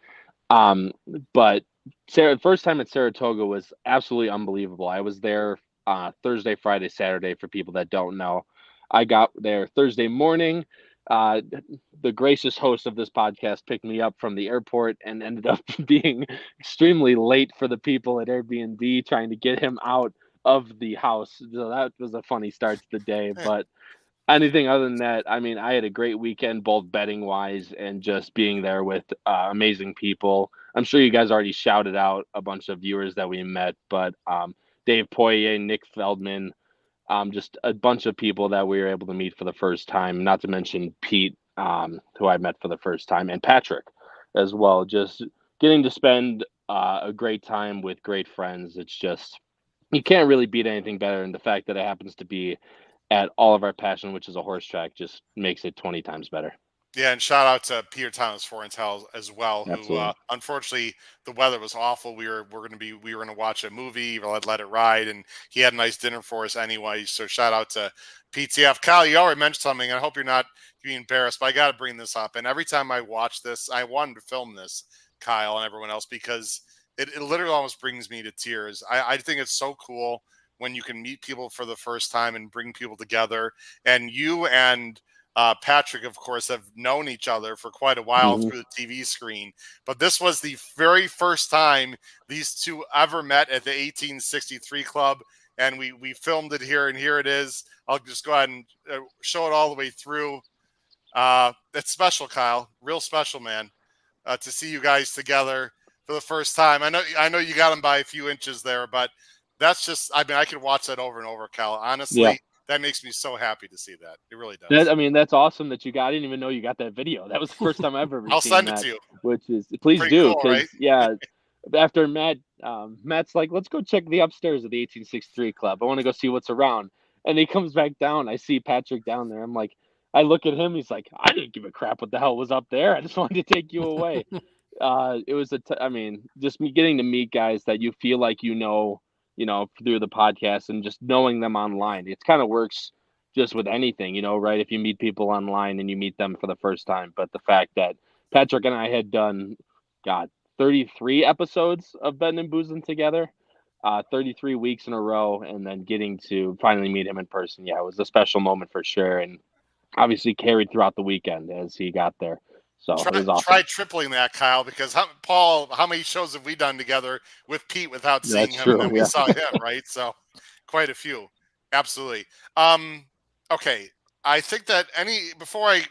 But first time at Saratoga was absolutely unbelievable. I was there Thursday, Friday, Saturday. For people that don't know, I got there Thursday morning. The gracious host of this podcast picked me up from the airport and ended up being extremely late for the people at Airbnb trying to get him out of the house. So that was a funny start to the day. But anything other than that, I mean, I had a great weekend, both betting wise and just being there with amazing people. I'm sure you guys already shouted out a bunch of viewers that we met, but Dave Poirier, Nick Feldman, just a bunch of people that we were able to meet for the first time, not to mention Pete, who I met for the first time, and Patrick as well. Just getting to spend a great time with great friends. It's just, you can't really beat anything better. And the fact that it happens to be at all of our passion, which is a horse track, just makes it 20 times better. Yeah, and shout out to Peter Thomas Forentel as well, who Absolutely. unfortunately the weather was awful. We were gonna watch a movie, let it ride, and he had a nice dinner for us anyway. So shout out to PTF. Kyle, you already mentioned something, and I hope you're not being embarrassed, but I got to bring this up. And every time I watch this, I wanted to film this, Kyle and everyone else, because it literally almost brings me to tears. I think it's so cool when you can meet people for the first time and bring people together. And you and Patrick, of course, have known each other for quite a while Mhm. through the TV screen. But this was the very first time these two ever met at the 1863 Club. And we filmed it here, and here it is. I'll just go ahead and show it all the way through. It's special, Kyle. Real special, man, to see you guys together for the first time. I know you got them by a few inches there, but that's just, I mean, I could watch that over and over, Kyle. Honestly, Yeah. that makes me so happy to see that. It really does. I mean, that's awesome that you got. I didn't even know you got that video. That was the first time I've ever I'll seen send it that. to you. Which is, please Pretty do, cool, right? because yeah, after Matt's like, let's go check the upstairs of the 1863 Club. I want to go see what's around. And he comes back down. I see Patrick down there. I'm like, I look at him. He's like, I didn't give a crap what the hell was up there. I just wanted to take you away. It was I mean, just me getting to meet guys that you feel like through the podcast and just knowing them online. It kind of works just with anything, right? If you meet people online and you meet them for the first time. But the fact that Patrick and I had done, God, 33 episodes of Betting and Boozing together, 33 weeks in a row, and then getting to finally meet him in person. Yeah, it was a special moment for sure. And obviously carried throughout the weekend as he got there. So it was awesome. Try tripling that, Kyle, because Paul, how many shows have we done together with Pete without seeing That's him? true, And then we yeah. saw him, right? So quite a few. Absolutely. Okay. I think that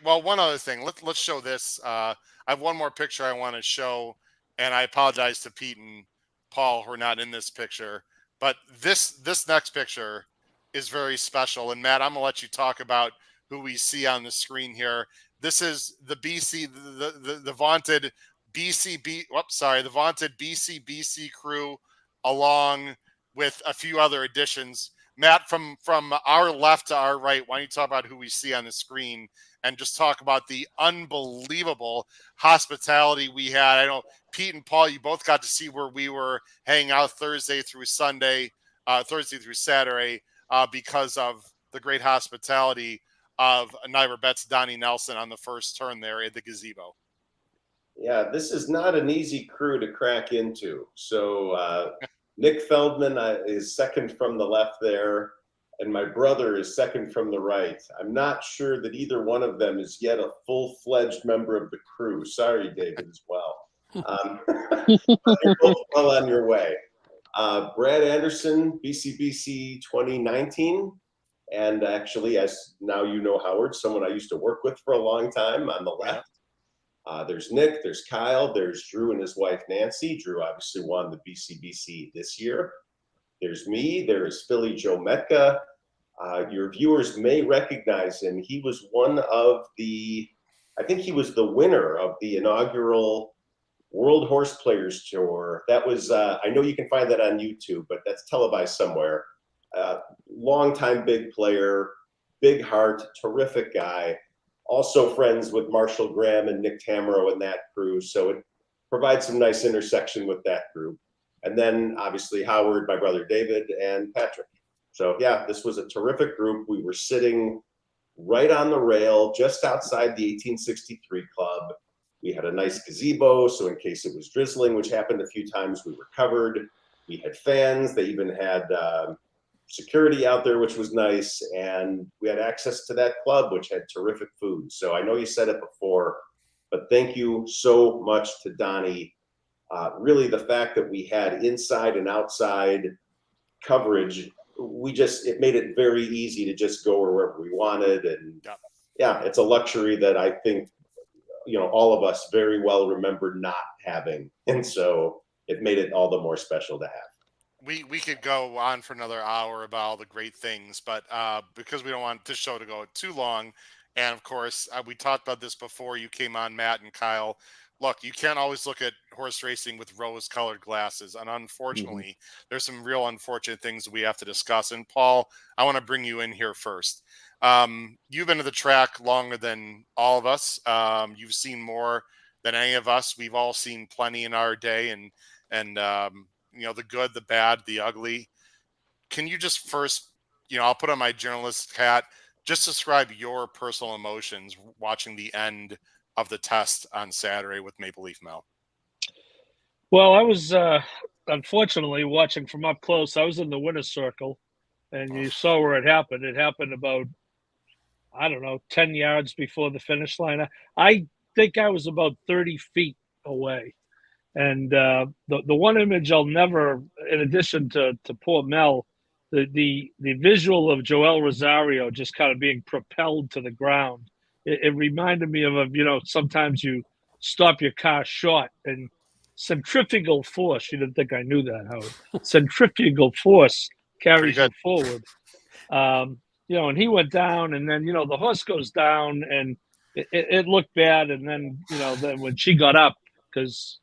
one other thing, let's show this. I have one more picture I want to show, and I apologize to Pete and Paul who are not in this picture, but this next picture is very special. And Matt, I'm gonna let you talk about who we see on the screen here. This is the the vaunted the vaunted BCBC crew, along with a few other additions. Matt, from our left to our right, why don't you talk about who we see on the screen and just talk about the unbelievable hospitality we had. I know Pete and Paul, you both got to see where we were hanging out Thursday through Saturday, because of the great hospitality of Niver Betts Donnie Nelson on the first turn there at the gazebo. Yeah, this is not an easy crew to crack into. So Nick Feldman is second from the left there, and my brother is second from the right. I'm not sure that either one of them is yet a full-fledged member of the crew. Sorry, David, as well. But you're both well on your way. Brad Anderson, BCBC 2019. And actually, as now you know, Howard, someone I used to work with for a long time on the left. There's Nick, there's Kyle, there's Drew and his wife, Nancy. Drew obviously won the BCBC this year. There's me, there's Philly Joe Metka. Your viewers may recognize him. He was one of the, I think he was the winner of the inaugural World Horse Players Tour. That was, I know you can find that on YouTube, but that's televised somewhere. Longtime big player, big heart, terrific guy. Also friends with Marshall Graham and Nick Tamero and that crew. So it provides some nice intersection with that group. And then obviously Howard, my brother David, and Patrick. So yeah, this was a terrific group. We were sitting right on the rail, just outside the 1863 Club. We had a nice gazebo, so in case it was drizzling, which happened a few times, we were covered. We had fans. They even had security out there, which was nice. And we had access to that club, which had terrific food. So I know you said it before, but thank you so much to Donnie. Really, the fact that we had inside and outside coverage, it made it very easy to just go wherever we wanted. And yeah, it's a luxury that I think, all of us very well remember not having. And so it made it all the more special to have. We could go on for another hour about all the great things, but because we don't want this show to go too long, and of course we talked about this before you came on, Matt and Kyle. Look, you can't always look at horse racing with rose-colored glasses, and unfortunately, there's some real unfortunate things we have to discuss. And Paul, I want to bring you in here first. You've been to the track longer than all of us. You've seen more than any of us. We've all seen plenty in our day, and the good, the bad, the ugly. Can you just first, I'll put on my journalist hat, just describe your personal emotions watching the end of the test on Saturday with Maple Leaf Mel? Well, I was unfortunately watching from up close. I was in the winner's circle, and you saw where it happened. It happened about, 10 yards before the finish line. I think I was about 30 feet away. And the one image I'll never, in addition to poor Mel, the visual of Joel Rosario just kind of being propelled to the ground. It reminded me of, sometimes you stop your car short and centrifugal force. You didn't think I knew that, Howard. Centrifugal force carries you forward. And he went down, and then, the horse goes down, and it looked bad. And then, then when she got up, because,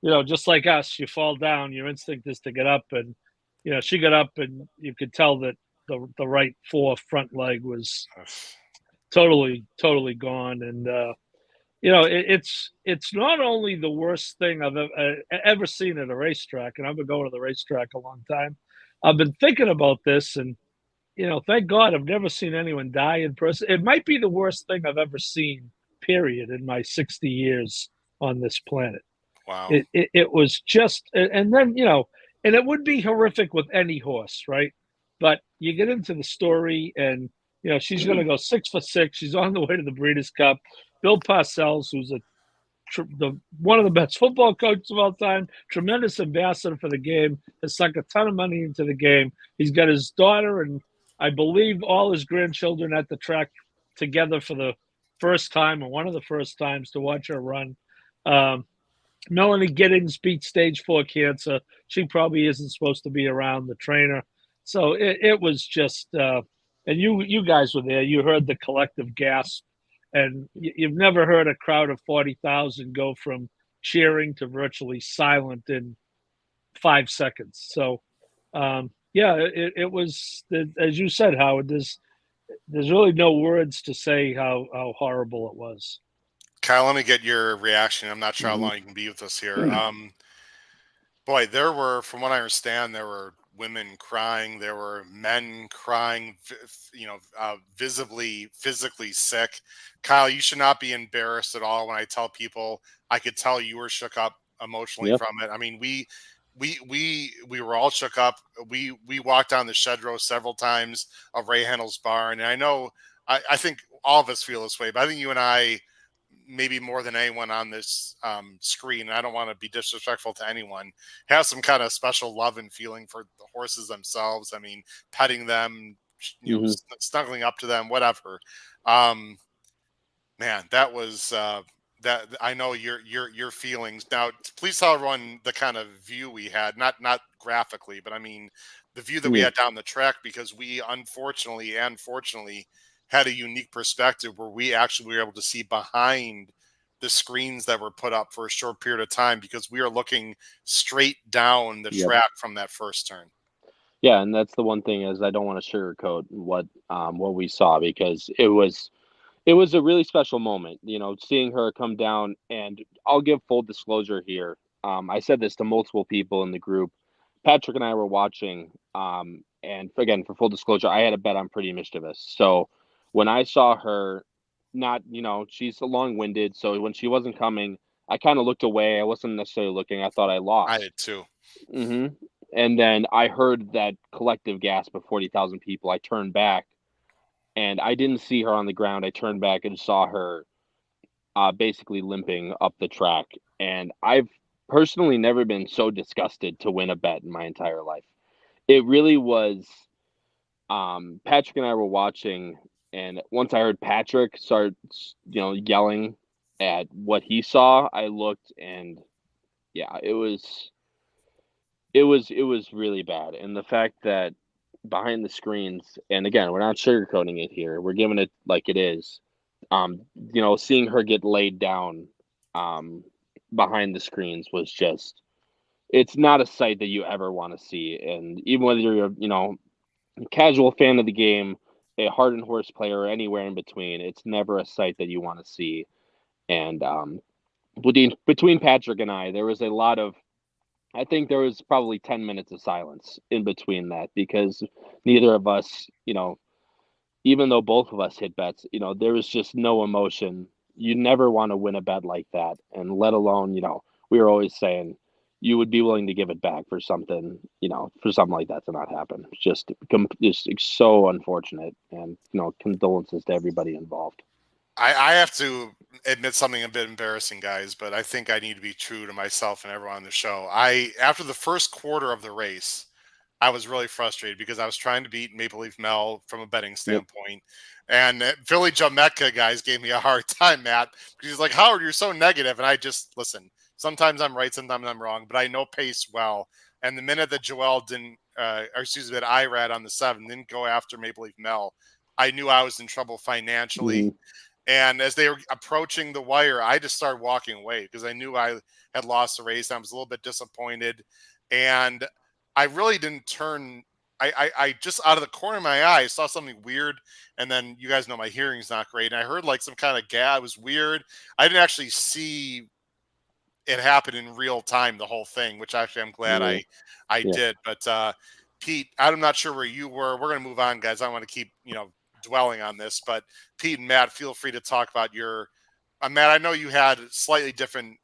just like us, you fall down, your instinct is to get up. And, she got up, and you could tell that the right front leg was totally gone. And, it's not only the worst thing I've ever seen at a racetrack, and I've been going to the racetrack a long time. I've been thinking about this, and, thank God I've never seen anyone die in person. It might be the worst thing I've ever seen, period, in my 60 years on this planet. Wow. It was just, and then, and it would be horrific with any horse, right? But you get into the story, and, she's going to go 6 for 6. She's on the way to the Breeders' Cup. Bill Parcells, who's one of the best football coaches of all time, tremendous ambassador for the game, has sunk a ton of money into the game. He's got his daughter and I believe all his grandchildren at the track together for the first time, or one of the first times, to watch her run. Melanie Giddings beat stage 4 cancer. She probably isn't supposed to be around, the trainer. So it was just, and you guys were there. You heard the collective gasp, and you've never heard a crowd of 40,000 go from cheering to virtually silent in 5 seconds. So, it was, as you said, Howard. There's really no words to say how horrible it was. Kyle, let me get your reaction. I'm not sure how long you can be with us here. Boy, there were, from what I understand, there were women crying. There were men crying, visibly, physically sick. Kyle, you should not be embarrassed at all when I tell people. I could tell you were shook up emotionally from it. I mean, we were all shook up. We walked down the shed row several times of Ray Handel's barn. And I know, I think all of us feel this way, but I think you and I, maybe more than anyone on this screen, and I don't want to be disrespectful to anyone, have some kind of special love and feeling for the horses themselves. I mean, petting them, snuggling up to them, whatever. Man, that was that. I know your feelings. Now, please tell everyone the kind of view we had, not graphically, but I mean the view that we had down the track, because we unfortunately and fortunately had a unique perspective where we actually were able to see behind the screens that were put up for a short period of time because we are looking straight down the track from that first turn. Yeah, and that's the one thing is I don't want to sugarcoat what we saw because it was a really special moment, seeing her come down. And I'll give full disclosure here. I said this to multiple people in the group. Patrick and I were watching, and again, for full disclosure, I had a bet on Pretty Mischievous. So when I saw her, not, she's long-winded. So when she wasn't coming, I kind of looked away. I wasn't necessarily looking. I thought I lost. I did too. Mm-hmm. And then I heard that collective gasp of 40,000 people. I turned back, and I didn't see her on the ground. I turned back and saw her basically limping up the track. And I've personally never been so disgusted to win a bet in my entire life. It really was. Patrick and I were watching, and once I heard Patrick start, yelling at what he saw, I looked, and yeah, it was really bad. And the fact that behind the screens, and again, we're not sugarcoating it here, we're giving it like it is. Seeing her get laid down behind the screens was just, it's not a sight that you ever want to see. And even whether you're a casual fan of the game, a hardened horse player, or anywhere in between, it's never a sight that you want to see. And between Patrick and I, there was a lot of, I think there was probably 10 minutes of silence in between that, because neither of us, even though both of us hit bets, there was just no emotion. You never want to win a bet like that. And let alone, we were always saying you would be willing to give it back for something, for something like that to not happen. It's just so unfortunate, and, condolences to everybody involved. I have to admit something a bit embarrassing, guys, but I think I need to be true to myself and everyone on the show. After the first quarter of the race, I was really frustrated because I was trying to beat Maple Leaf Mel from a betting standpoint. And Philly Jamaica guys gave me a hard time, Matt, because he's like, Howard, you're so negative. And I just, listen, sometimes I'm right, sometimes I'm wrong, but I know pace well. And the minute that Joel didn't, that Irad on the 7 didn't go after Maple Leaf Mel, I knew I was in trouble financially. Mm-hmm. And as they were approaching the wire, I just started walking away because I knew I had lost the race. I was a little bit disappointed. And I really didn't turn. I just out of the corner of my eye saw something weird. And then you guys know my hearing's not great. And I heard like some kind of gab. It was weird. I didn't actually see it happen in real time, the whole thing, which actually I'm glad I did. But Pete, I'm not sure where you were. We're going to move on, guys. I don't want to keep, dwelling on this, but Pete and Matt, feel free to talk about your Matt, I know you had slightly different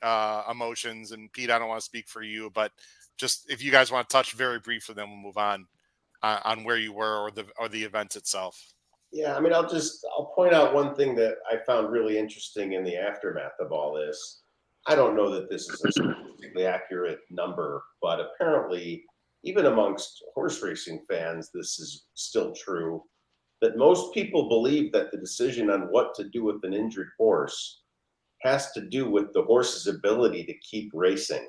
emotions, and Pete, I don't want to speak for you, but just if you guys want to touch very briefly, then we'll move on where you were or the event itself. Yeah, I mean, I'll point out one thing that I found really interesting in the aftermath of all this. I don't know that this is a statistically accurate number, but apparently, even amongst horse racing fans, this is still true, that most people believe that the decision on what to do with an injured horse has to do with the horse's ability to keep racing.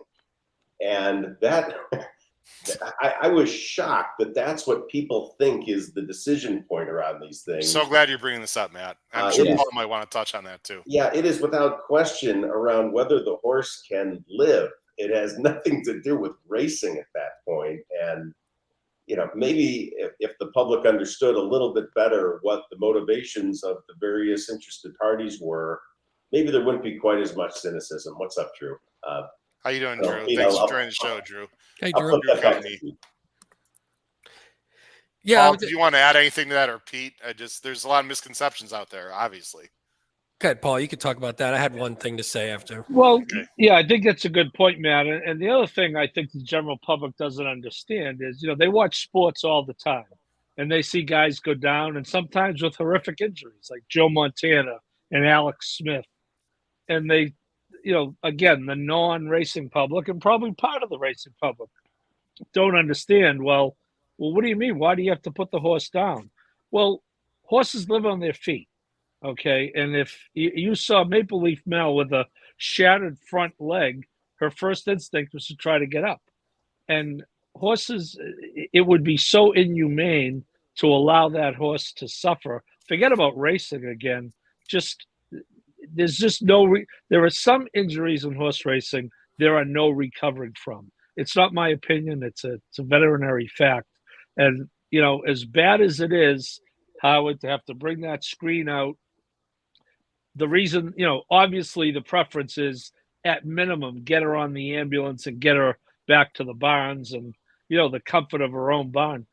And that, I was shocked that that's what people think is the decision point around these things. So glad you're bringing this up, Matt. I'm sure Paul might want to touch on that too. Yeah, it is without question around whether the horse can live. It has nothing to do with racing at that point. And maybe if the public understood a little bit better what the motivations of the various interested parties were, maybe there wouldn't be quite as much cynicism. What's up, Drew? How you doing, Drew? Thanks for joining the show, Drew. Hey, Drew. Yeah. Paul, do you want to add anything to that, or Pete? There's a lot of misconceptions out there, obviously. Good, Paul. You could talk about that. I had one thing to say after. Well, yeah, I think that's a good point, Matt. And the other thing I think the general public doesn't understand is, they watch sports all the time, and they see guys go down, and sometimes with horrific injuries, like Joe Montana and Alex Smith. And they, again, the non-racing public and probably part of the racing public don't understand, well, what do you mean? Why do you have to put the horse down? Well, horses live on their feet. Okay, and if you saw Maple Leaf Mel with a shattered front leg, her first instinct was to try to get up. And horses, it would be so inhumane to allow that horse to suffer forget about racing again. Just there's just there are some injuries in horse racing there are no recovering from. It's not my opinion. It's a veterinary fact. And as bad as it is, Howard, to have to bring that screen out, the reason, obviously the preference is at minimum get her on the ambulance and get her back to the barns and the comfort of her own barn.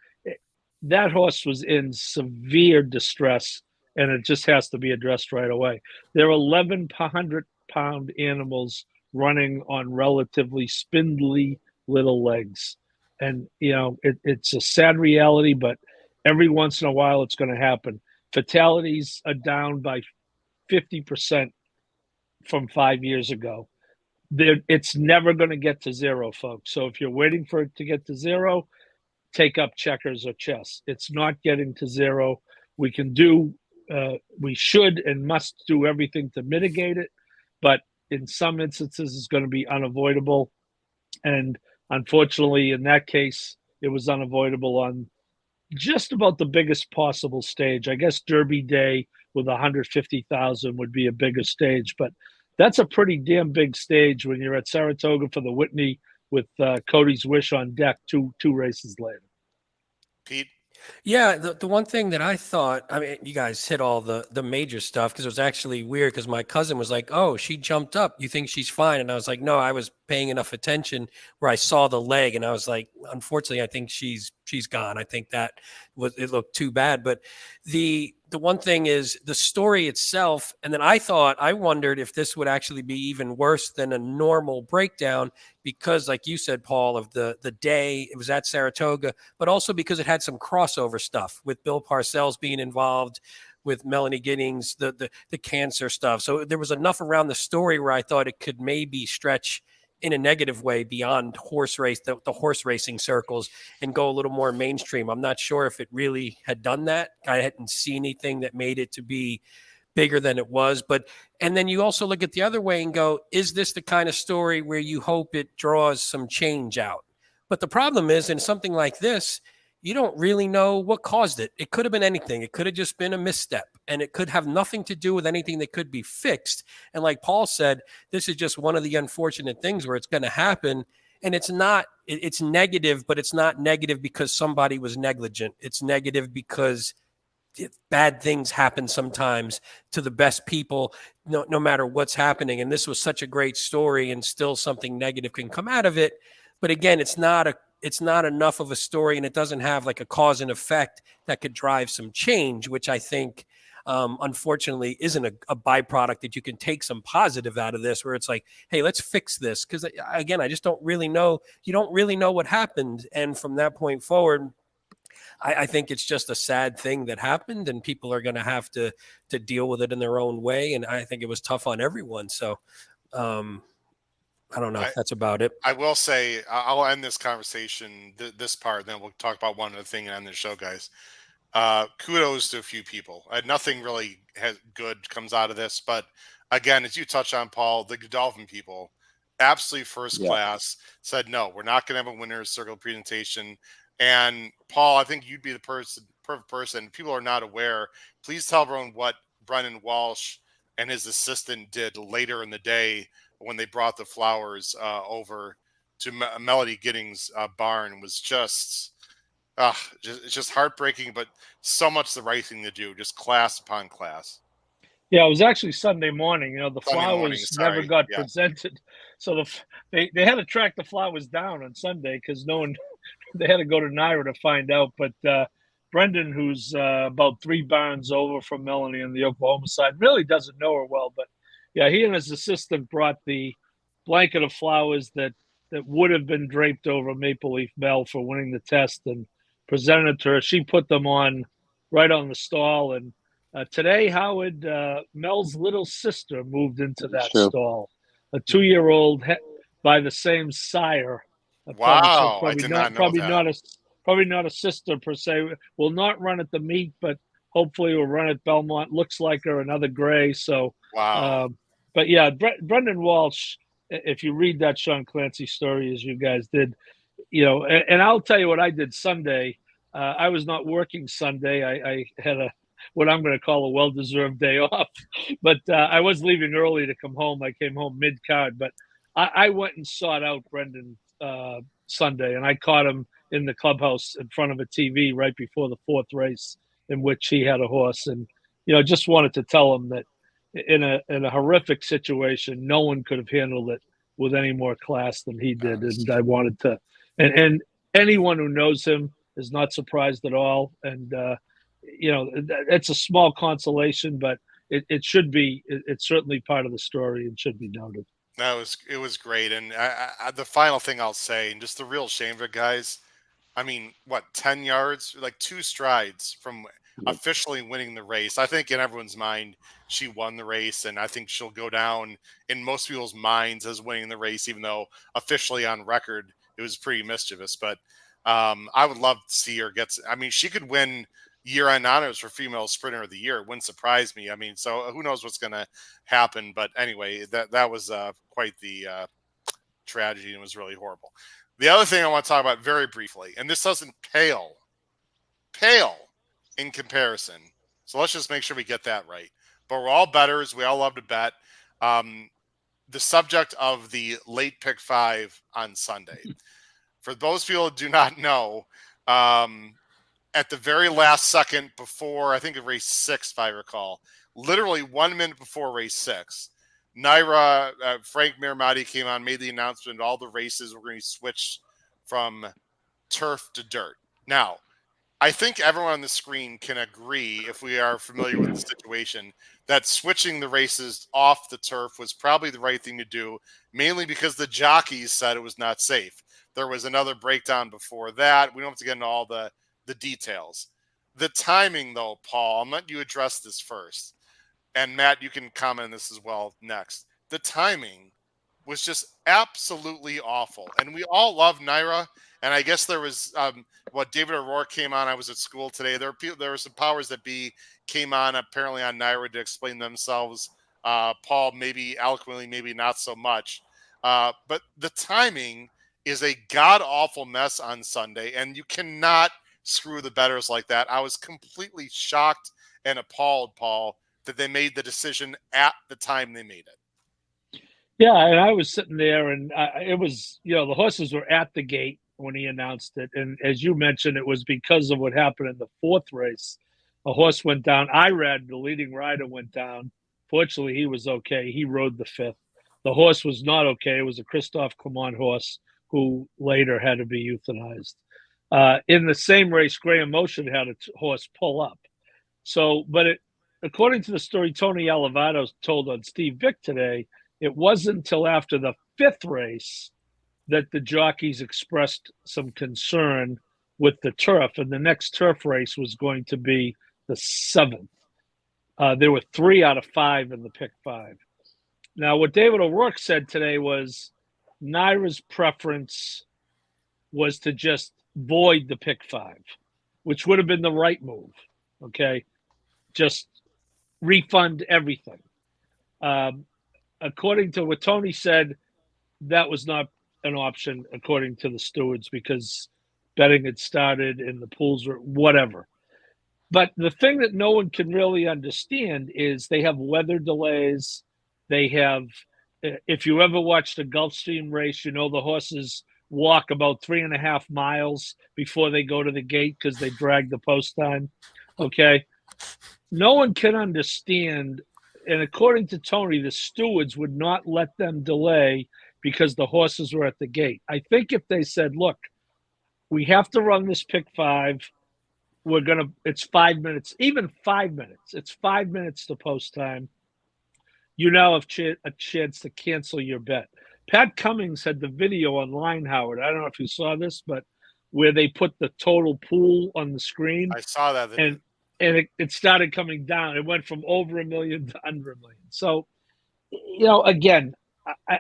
That horse was in severe distress, and it just has to be addressed right away. There are 1,100-pound animals running on relatively spindly little legs, and it's a sad reality, but every once in a while it's going to happen. Fatalities are down by 50% from 5 years ago. It's never going to get to zero, folks. So if you're waiting for it to get to zero, take up checkers or chess. It's not getting to zero. We should and must do everything to mitigate it, but in some instances it's going to be unavoidable. And unfortunately, in that case, it was unavoidable on just about the biggest possible stage. I guess Derby Day with 150,000 would be a bigger stage, but that's a pretty damn big stage when you're at Saratoga for the Whitney with Cody's Wish on deck two races later. Pete? Yeah, the one thing that I thought, I mean, you guys hit all the major stuff, because it was actually weird because my cousin was like, oh, she jumped up. You think she's fine? And I was like, no, I was paying enough attention where I saw the leg. And I was like, unfortunately, I think she's gone. I think it looked too bad. But the one thing is the story itself. And then I wondered if this would actually be even worse than a normal breakdown, because like you said, Paul, of the day it was at Saratoga, but also because it had some crossover stuff with Bill Parcells being involved, with Melanie Giddings, the cancer stuff. So there was enough around the story where I thought it could maybe stretch in a negative way beyond the horse racing circles and go a little more mainstream. I'm not sure if it really had done that. I hadn't seen anything that made it to be bigger than it was. And then you also look at the other way and go, is this the kind of story where you hope it draws some change out? But the problem is, in something like this, you don't really know what caused it. It could have been anything. It could have just been a misstep, and it could have nothing to do with anything that could be fixed. And like Paul said, this is just one of the unfortunate things where it's going to happen. And it's negative, but it's not negative because somebody was negligent. It's negative because bad things happen sometimes to the best people, no matter what's happening. And this was such a great story, and still something negative can come out of it. But again, it's not enough of a story, and it doesn't have like a cause and effect that could drive some change, which I think, unfortunately, isn't a byproduct that you can take some positive out of this, where it's like, hey, let's fix this. Because again, I just don't really know. You don't really know what happened. And from that point forward, I think it's just a sad thing that happened, and people are going to have to deal with it in their own way. And I think it was tough on everyone. So, I don't know. That's about it. I will say, I'll end this conversation, this part, and then we'll talk about one other thing and end the show, guys. Kudos to a few people. Nothing really good comes out of this, but again, as you touched on, Paul, the Godolphin people, absolutely first class, said, no, we're not going to have a winner's circle presentation. And Paul, I think you'd be the perfect person. People are not aware. Please tell everyone what Brendan Walsh and his assistant did later in the day when they brought the flowers over to Melody Giddings' barn. Was just it's just heartbreaking, but so much the right thing to do, just class upon class. Yeah, it was actually Sunday morning. The flowers never got presented. So they had to track the flowers down on Sunday because no one, they had to go to Naira to find out. But Brendan, who's about 3 barns over from Melanie on the Oklahoma side, really doesn't know her well. But yeah, he and his assistant brought the blanket of flowers that would have been draped over Maple Leaf Mel for winning the test and presented it to her. She put them on right on the stall. And today, Howard, Mel's little sister moved into that stall, a 2-year-old by the same sire. Wow, I did not know that. Probably not a sister per se. Will not run at the meet, but hopefully will run at Belmont. Looks like her, another gray. So wow. But yeah, Brendan Walsh, if you read that Sean Clancy story as you guys did, and I'll tell you what I did Sunday. I was not working Sunday. I had what I'm going to call a well-deserved day off. But I was leaving early to come home. I came home mid-card, but I went and sought out Brendan Sunday, and I caught him in the clubhouse in front of a TV right before the fourth race in which he had a horse. And, just wanted to tell him that in a horrific situation, no one could have handled it with any more class than he did. And I wanted to, and anyone who knows him is not surprised at all. And, it's a small consolation, but it should be, it's certainly part of the story and should be noted. It was great. And the final thing I'll say, and just the real shame of it, guys, I mean, 10 yards, like 2 strides from officially winning the race. I think in everyone's mind, she won the race, and I think she'll go down in most people's minds as winning the race, even though officially on record it was pretty mischievous. But I would love to see her she could win year-end honors for female sprinter of the year. It wouldn't surprise me. I mean, so who knows what's going to happen. But anyway, that was quite the tragedy, and it was really horrible. The other thing I want to talk about very briefly, and this doesn't pale in comparison. So let's just make sure we get that right. But we're all bettors. We all love to bet. The subject of the late pick 5 on Sunday. For those people who do not know, at the very last second before, I think of race 6, if I recall, literally 1 minute before race 6, Naira, Frank Miramati came on, made the announcement all the races were going to switch from turf to dirt. Now, I think everyone on the screen can agree, if we are familiar with the situation, that switching the races off the turf was probably the right thing to do, mainly because the jockeys said it was not safe. There was another breakdown before that. We don't have to get into all the details. The timing, though, Paul, I'll let you address this first. And Matt, you can comment on this as well next. The timing was just absolutely awful. And we all love Naira. And I guess there was David O'Rourke came on. I was at school today. There were some powers that be came on apparently on Naira to explain themselves. Paul, maybe eloquently, maybe not so much. But the timing is a god-awful mess on Sunday. And you cannot screw the bettors like that. I was completely shocked and appalled, Paul, that they made the decision at the time they made it. Yeah, and I was sitting there, and it was, the horses were at the gate when he announced it. And as you mentioned, it was because of what happened in the fourth race. A horse went down. Irad, the leading rider, went down. Fortunately, he was okay. He rode the fifth. The horse was not okay. It was a Christophe Clement horse who later had to be euthanized. In the same race, Graham Motion had a horse pull up. So, but according to the story Tony Alivato told on Steve Vick today, it wasn't until after the fifth race that the jockeys expressed some concern with the turf, and the next turf race was going to be the 7th. There were 3 out of 5 in the pick 5. Now, what David O'Rourke said today was Naira's preference was to just void the pick 5, which would have been the right move. Okay, just refund everything. According to what Tony said, that was not an option according to the stewards because betting had started and the pools were whatever. But the thing that no one can really understand is they have weather delays. They have, if you ever watched a Gulfstream race, the horses walk about 3.5 miles before they go to the gate because they drag the post time. Okay. No one can understand. And according to Tony, the stewards would not let them delay because the horses were at the gate. I think if they said, look, we have to run this pick 5, it's 5 minutes, even 5 minutes. It's 5 minutes to post time. You now have a chance to cancel your bet. Pat Cummings had the video online, Howard. I don't know if you saw this, but where they put the total pool on the screen. I saw that video. And it started coming down. It went from over 1 million to under 1 million. So, again,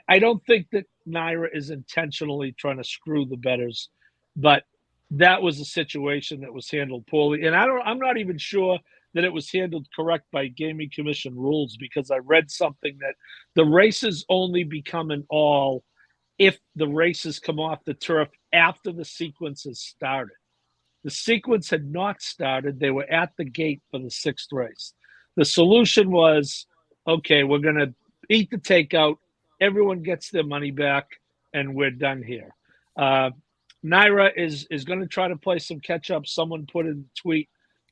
I don't think that Naira is intentionally trying to screw the bettors, but that was a situation that was handled poorly. And I'm not even sure that it was handled correct by Gaming Commission rules because I read something that the races only become an all if the races come off the turf after the sequence has started. The sequence had not started. They were at the gate for the 6th race. The solution was, okay, we're going to eat the takeout. Everyone gets their money back, and we're done here. Naira is going to try to play some catch up. Someone put in a tweet.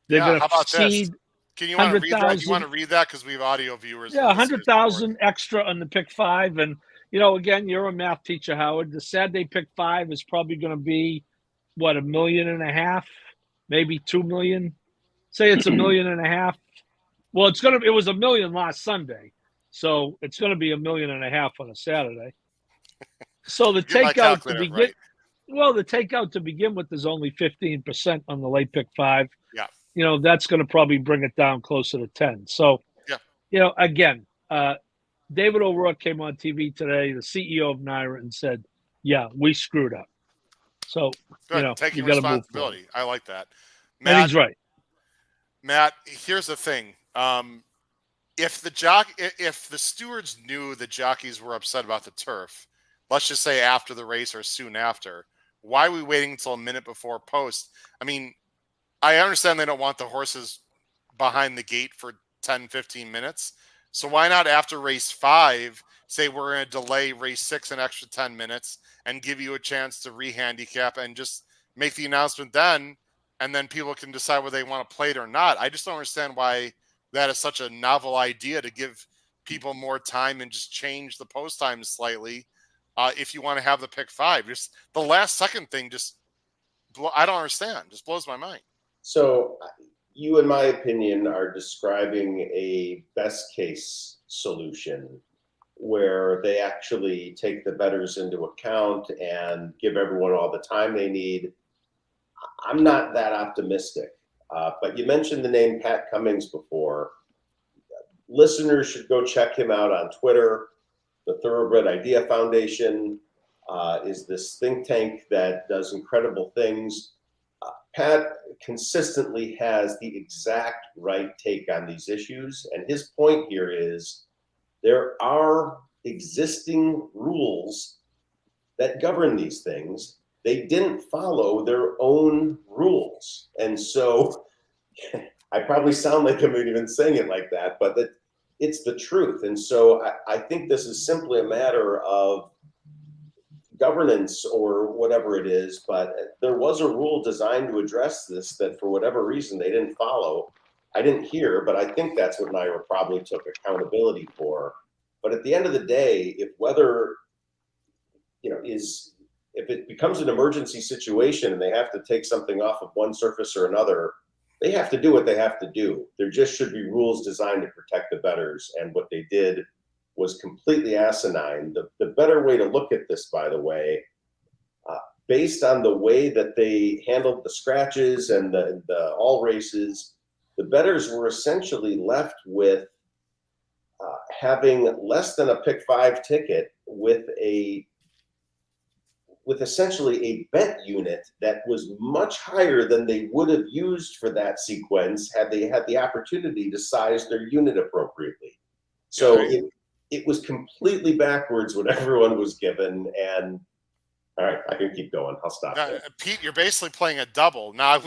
They're going how to about this? seed Can you want to read that? 100,000. You want to read that because we have audio viewers. Yeah, 100,000 extra on the pick 5. And, again, you're a math teacher, Howard. The Saturday pick 5 is probably going to be, what, $1.5 million, maybe 2 million. Say it's $1.5 million. Well, it was $1 million last Sunday. So it's going to be $1.5 million on a Saturday. So the takeout to begin, right. Well, the takeout to begin with is only 15% on the late pick 5. Yeah. That's going to probably bring it down closer to 10. So, again, David O'Rourke came on TV today, the CEO of Naira, and said, yeah, we screwed up. So, good. Taking you responsibility. I like that. Matt, and he's right. Matt, here's the thing. If the stewards knew the jockeys were upset about the turf, let's just say after the race or soon after, why are we waiting until a minute before post? I mean, I understand they don't want the horses behind the gate for 10, 15 minutes. So why not after race 5, say we're going to delay race 6 an extra 10 minutes and give you a chance to re-handicap and just make the announcement then, and then people can decide whether they want to play it or not. I just don't understand why that is such a novel idea to give people more time and just change the post time slightly. If you want to have the pick 5, just the last second thing, I don't understand. Just blows my mind. So you, in my opinion, are describing a best case solution where they actually take the bettors into account and give everyone all the time they need. I'm not that optimistic. But you mentioned the name Pat Cummings before. Listeners should go check him out on Twitter. The Thoroughbred Idea Foundation is this think tank that does incredible things. Pat consistently has the exact right take on these issues. And his point here is there are existing rules that govern these things. They didn't follow their own rules. And so I probably sound like I'm even saying it like that, but it's the truth. And so I think this is simply a matter of governance or whatever it is, but there was a rule designed to address this that for whatever reason they didn't follow. I didn't hear, but I think that's what Naira probably took accountability for. But at the end of the day, if weather, if it becomes an emergency situation and they have to take something off of one surface or another, they have to do what they have to do. There just should be rules designed to protect the bettors. And what they did was completely asinine. The better way to look at this, by the way, based on the way that they handled the scratches and the all races, the bettors were essentially left with having less than a pick 5 ticket with essentially a bet unit that was much higher than they would have used for that sequence had they had the opportunity to size their unit appropriately. So it was completely backwards what everyone was given. And all right, I can keep going. I'll stop. Pete, you're basically playing a double. Now,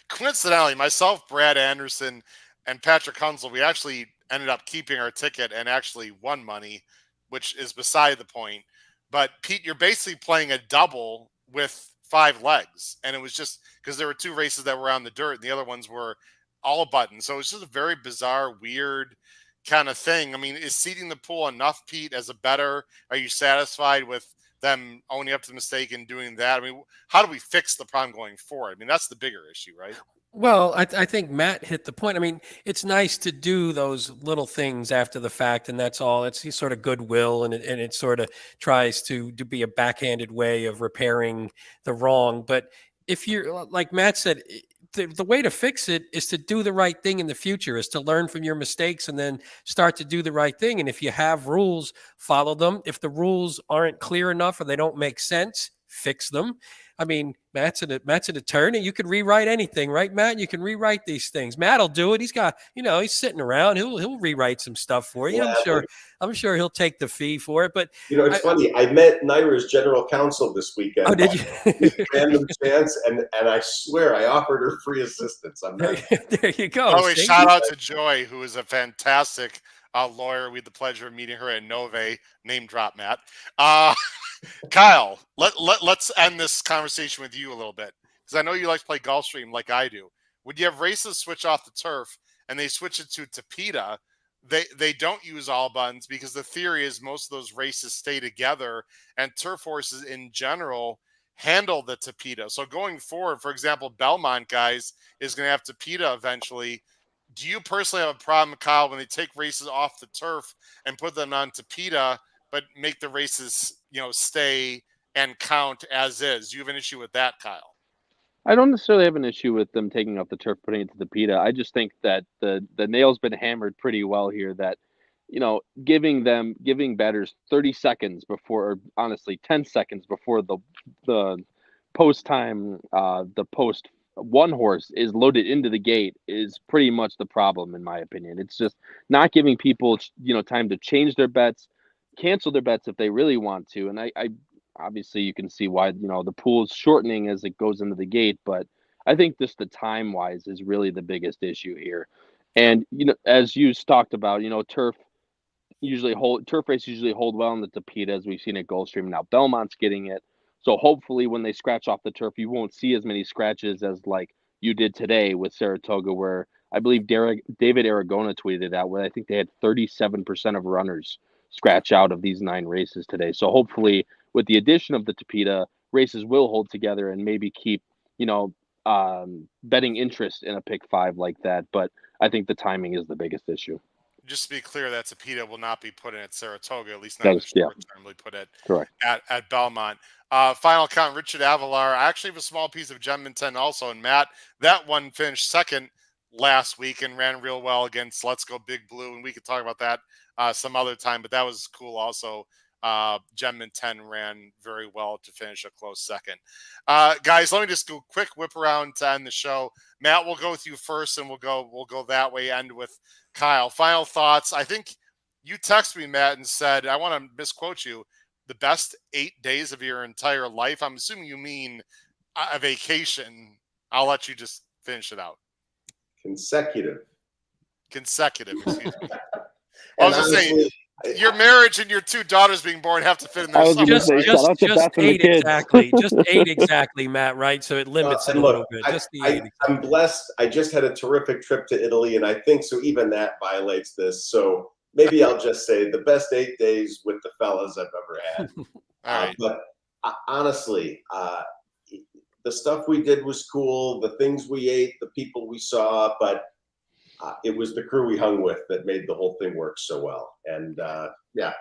coincidentally, myself, Brad Anderson, and Patrick Hunsel, we actually ended up keeping our ticket and actually won money, which is beside the point. But Pete, you're basically playing a double with 5 legs. And it was just because there were 2 races that were on the dirt and the other ones were all buttons. So it's just a very bizarre, weird kind of thing. I mean, is seeding the pool enough, Pete, as a bettor? Are you satisfied with them owning up to the mistake and doing that? I mean, how do we fix the problem going forward? I mean, that's the bigger issue, right? Well, I think Matt hit the point. I mean, it's nice to do those little things after the fact, and that's all. It's sort of goodwill, and it sort of tries to be a backhanded way of repairing the wrong. But if you're, like Matt said, the way to fix it is to do the right thing in the future, is to learn from your mistakes and then start to do the right thing. And if you have rules, follow them. If the rules aren't clear enough or they don't make sense, fix them. I mean, Matt's an attorney. You could rewrite anything, right, Matt? You can rewrite these things. Matt'll do it. He's got, he's sitting around. He'll rewrite some stuff for you. Gladly. I'm sure he'll take the fee for it. But it's funny. I met Naira's general counsel this weekend. Oh, did you? Random chance, and I swear I offered her free assistance. I'm not. There you go. Oh, shout out to Joy, who is a fantastic lawyer. We had the pleasure of meeting her at Nove. Name drop, Matt. Kyle, let's end this conversation with you a little bit, because I know you like to play Gulfstream like I do. When you have races switch off the turf and they switch it to Tapeta, they don't use all buttons, because the theory is most of those races stay together, and turf horses in general handle the Tapeta. So going forward, for example, Belmont guys is going to have Tapeta eventually. Do you personally have a problem, Kyle, when they take races off the turf and put them on Tapeta, but make the races, stay and count as is? Do you have an issue with that, Kyle? I don't necessarily have an issue with them taking off the turf, putting it to the PETA. I just think that the nail's been hammered pretty well here, that, giving batters 30 seconds before, or honestly 10 seconds before the post time, the post one horse is loaded into the gate is pretty much the problem, in my opinion. It's just not giving people, time to change their bets, cancel their bets if they really want to. And I obviously you can see why, the pool is shortening as it goes into the gate, but I think just the time wise is really the biggest issue here. And, as you talked about, turf races usually hold well in the Tapeta, as we've seen at Gulfstream. Now Belmont's getting it. So hopefully when they scratch off the turf, you won't see as many scratches as like you did today with Saratoga, where I believe David Aragona tweeted out where I think they had 37% of runners scratch out of these 9 races today. So hopefully with the addition of the Tapeta, races will hold together and maybe keep, betting interest in a pick 5 like that. But I think the timing is the biggest issue. Just to be clear, that Tapeta will not be put in at Saratoga, at least not in the short term. We put it at Belmont. Final count, Richard Avalar. I actually have a small piece of Gem 10 also. And Matt, that one finished second last week and ran real well against Let's Go Big Blue. And we could talk about that some other time, but that was cool also. Gem 10 ran very well to finish a close second. Guys, let me just do a quick whip around to end the show. Matt, we'll go with you first, and we'll go that way. End with Kyle. Final thoughts. I think you texted me, Matt, and said, I want to misquote you, the best 8 days of your entire life. I'm assuming you mean a vacation. I'll let you just finish it out. Consecutive. Excuse me. I was just saying, your marriage and your 2 daughters being born have to fit in there. Just 8 exactly. Just 8 exactly, Matt, right? So it limits it a little bit. Just the 8 exactly. I'm blessed. I just had a terrific trip to Italy, and I think so even that violates this. So maybe I'll just say the best 8 days with the fellas I've ever had. All right. But honestly, the stuff we did was cool. The things we ate, the people we saw, but it was the crew we hung with that made the whole thing work so well. And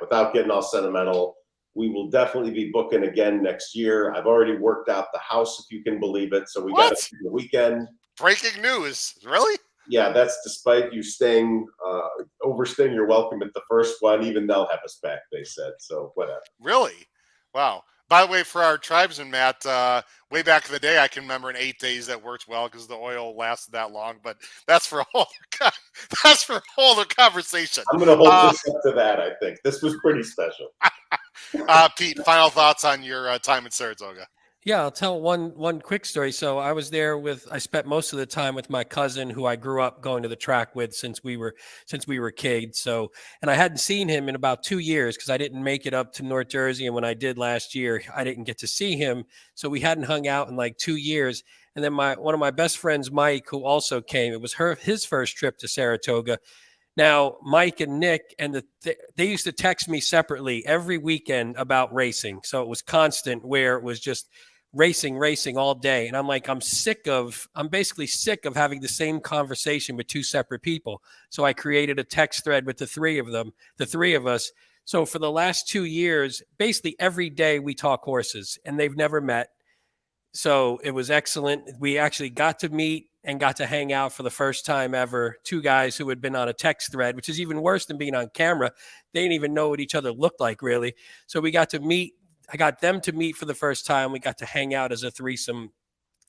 without getting all sentimental, we will definitely be booking again next year. I've already worked out the house, if you can believe it. So we got it for the weekend. Breaking news. Really? Yeah, that's despite you overstaying your welcome at the first one. Even they'll have us back, they said. So whatever. Really? Wow. By the way, for our tribesmen, Matt, way back in the day, I can remember in 8 days that worked well because the oil lasted that long. But that's for a whole other conversation. I'm going to hold this up to that. I think this was pretty special. Pete, final thoughts on your time in Saratoga? Yeah, I'll tell one quick story. So I was there I spent most of the time with my cousin, who I grew up going to the track with since we were kids. So, and I hadn't seen him in about 2 years because I didn't make it up to North Jersey. And when I did last year, I didn't get to see him. So we hadn't hung out in like 2 years. And then one of my best friends, Mike, who also came, it was his first trip to Saratoga. Now, Mike and Nick they used to text me separately every weekend about racing. So it was constant, where it was just racing all day. And I'm like, I'm basically sick of having the same conversation with 2 separate people. So I created a text thread with the 3 of us. So for the last 2 years, basically every day we talk horses, and they've never met. So it was excellent. We actually got to meet and got to hang out for the first time ever. 2 guys who had been on a text thread, which is even worse than being on camera. They didn't even know what each other looked like, really. So we got to meet I got them to meet for the first time. We got to hang out as a threesome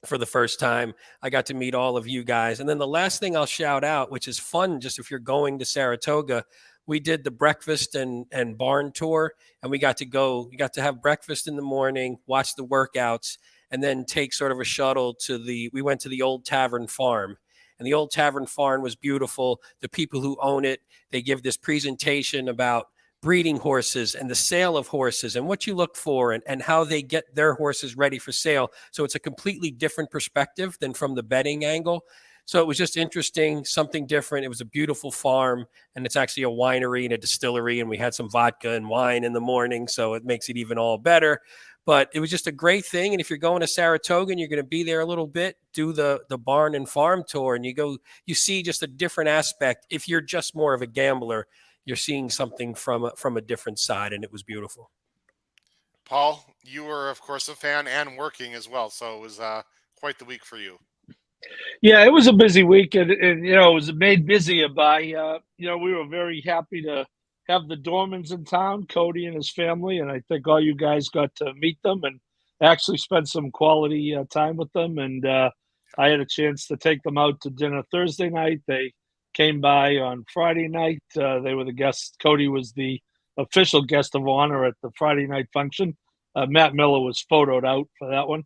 for the first time. I got to meet all of you guys. And then the last thing I'll shout out, which is fun, just if you're going to Saratoga, we did the breakfast and barn tour, and we got to have breakfast in the morning, watch the workouts, and then take sort of a shuttle we went to the old tavern farm. And the old tavern farm was beautiful. The people who own it, they give this presentation about breeding horses and the sale of horses and what you look for and how they get their horses ready for sale. So it's a completely different perspective than from the betting angle. So it was just interesting, something different. It was a beautiful farm, and it's actually a winery and a distillery, and we had some vodka and wine in the morning, so it makes it even all better. But it was just a great thing. And if you're going to Saratoga and you're going to be there a little bit, do the barn and farm tour, and you see just a different aspect. If you're just more of a gambler, you're seeing something from a different side, and it was beautiful. Paul, you were, of course, a fan and working as well, so it was quite the week for you. Yeah, it was a busy week, and it was made busier by we were very happy to have the Dormans in town, Cody and his family, and I think all you guys got to meet them and actually spend some quality time with them. And I had a chance to take them out to dinner Thursday night. They came by on Friday night. They were the guests. Cody was the official guest of honor at the Friday night function. Matt Miller was photoed out for that one.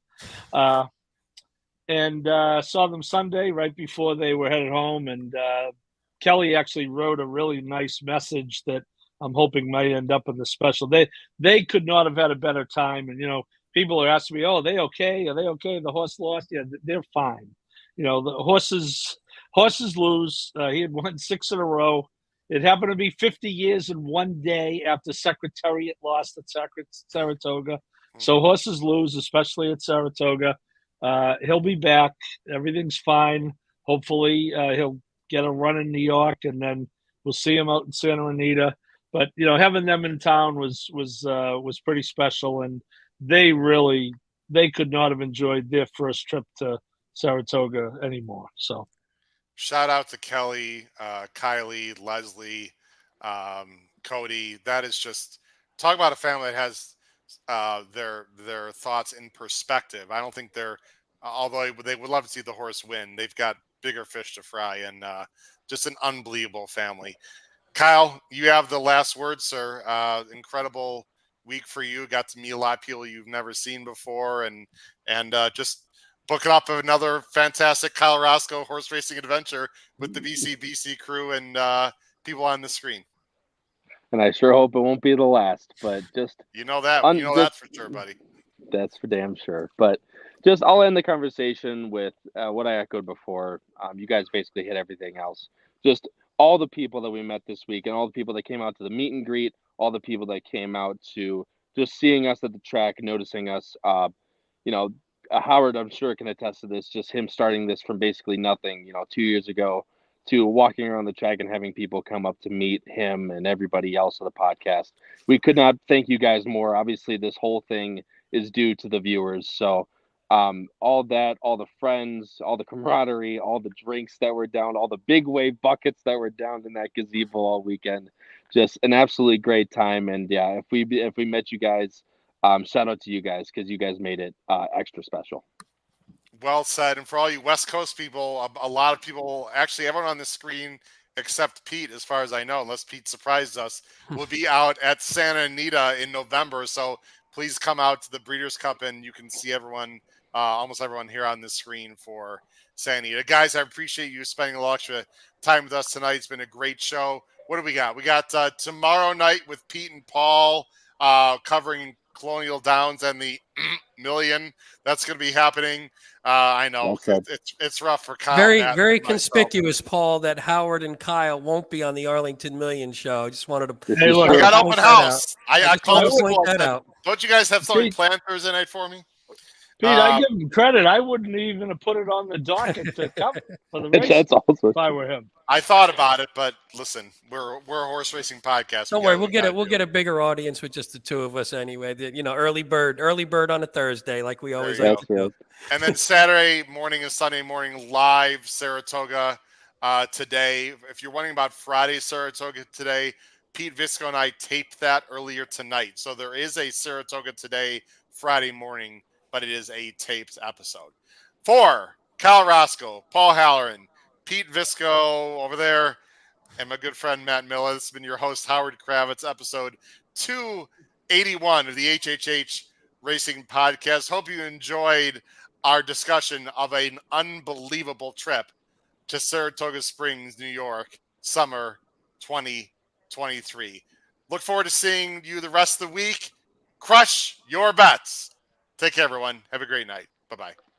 And saw them Sunday right before they were headed home. And Kelly actually wrote a really nice message that I'm hoping might end up in the special. They could not have had a better time. And, people are asking me, oh, are they okay? Are they okay? The horse lost? Yeah, they're fine. The horses lose. He had won 6 in a row. It happened to be 50 years in one day after Secretariat lost at Saratoga. So horses lose, especially at Saratoga. He'll be back. Everything's fine. Hopefully he'll get a run in New York, and then we'll see him out in Santa Anita. But having them in town was pretty special, and they could not have enjoyed their first trip to Saratoga anymore. So shout out to Kelly, Kylie, Leslie, Cody. That is just talk about a family that has their thoughts in perspective. I don't think although they would love to see the horse win, they've got bigger fish to fry, and just an unbelievable family. Kyle, you have the last word, sir. Incredible week for you. Got to meet a lot of people you've never seen before, and just booking up another fantastic Kyle Roscoe horse racing adventure with the BC crew and people on the screen. And I sure hope it won't be the last, but just that for sure, buddy. That's for damn sure. But just I'll end the conversation with what I echoed before. You guys basically hit everything else. Just all the people that we met this week, and all the people that came out to the meet and greet, all the people that came out to just seeing us at the track, noticing us. Howard, I'm sure, can attest to this. Just him starting this from basically nothing, 2 years ago, to walking around the track and having people come up to meet him and everybody else on the podcast. We could not thank you guys more. Obviously, this whole thing is due to the viewers. So all that, all the friends, all the camaraderie, all the drinks that were down, all the big wave buckets that were down in that gazebo all weekend. Just an absolutely great time. And yeah, if we met you guys, shout out to you guys, because you guys made it extra special. Well said. And for all you West Coast people, a lot of people, actually everyone on the screen except Pete, as far as I know, unless Pete surprised us, will be out at Santa Anita in November. So please come out to the Breeders' Cup, and you can see everyone, almost everyone here on the screen for Santa Anita. Guys, I appreciate you spending a little extra time with us tonight. It's been a great show. What do we got? We got tomorrow night with Pete and Paul covering Colonial Downs and the Million. That's going to be happening. I know it's rough for Kyle. Very conspicuous, Paul, that Howard and Kyle won't be on the Arlington Million show. I just wanted to. Hey, look, I got open house. I called the point that out. Don't you guys have something planned Thursday night for me? Pete, I give him credit. I wouldn't even have put it on the docket to come for the race. That's awesome. If I were him. I thought about it, but listen, we're a horse racing podcast. Don't worry, we'll get a bigger audience with just the two of us anyway. Early bird on a Thursday, like we always like to do. And then Saturday morning and Sunday morning live Saratoga today. If you're wondering about Friday Saratoga today, Pete Visco and I taped that earlier tonight. So there is a Saratoga Today Friday morning, but it is a taped episode. For Kyle Roscoe, Paul Halloran, Pete Visco over there, and my good friend Matt Miller, this has been your host, Howard Kravitz, episode 281 of the HHH Racing Podcast. Hope you enjoyed our discussion of an unbelievable trip to Saratoga Springs, New York, summer 2023. Look forward to seeing you the rest of the week. Crush your bets. Take care, everyone. Have a great night. Bye-bye.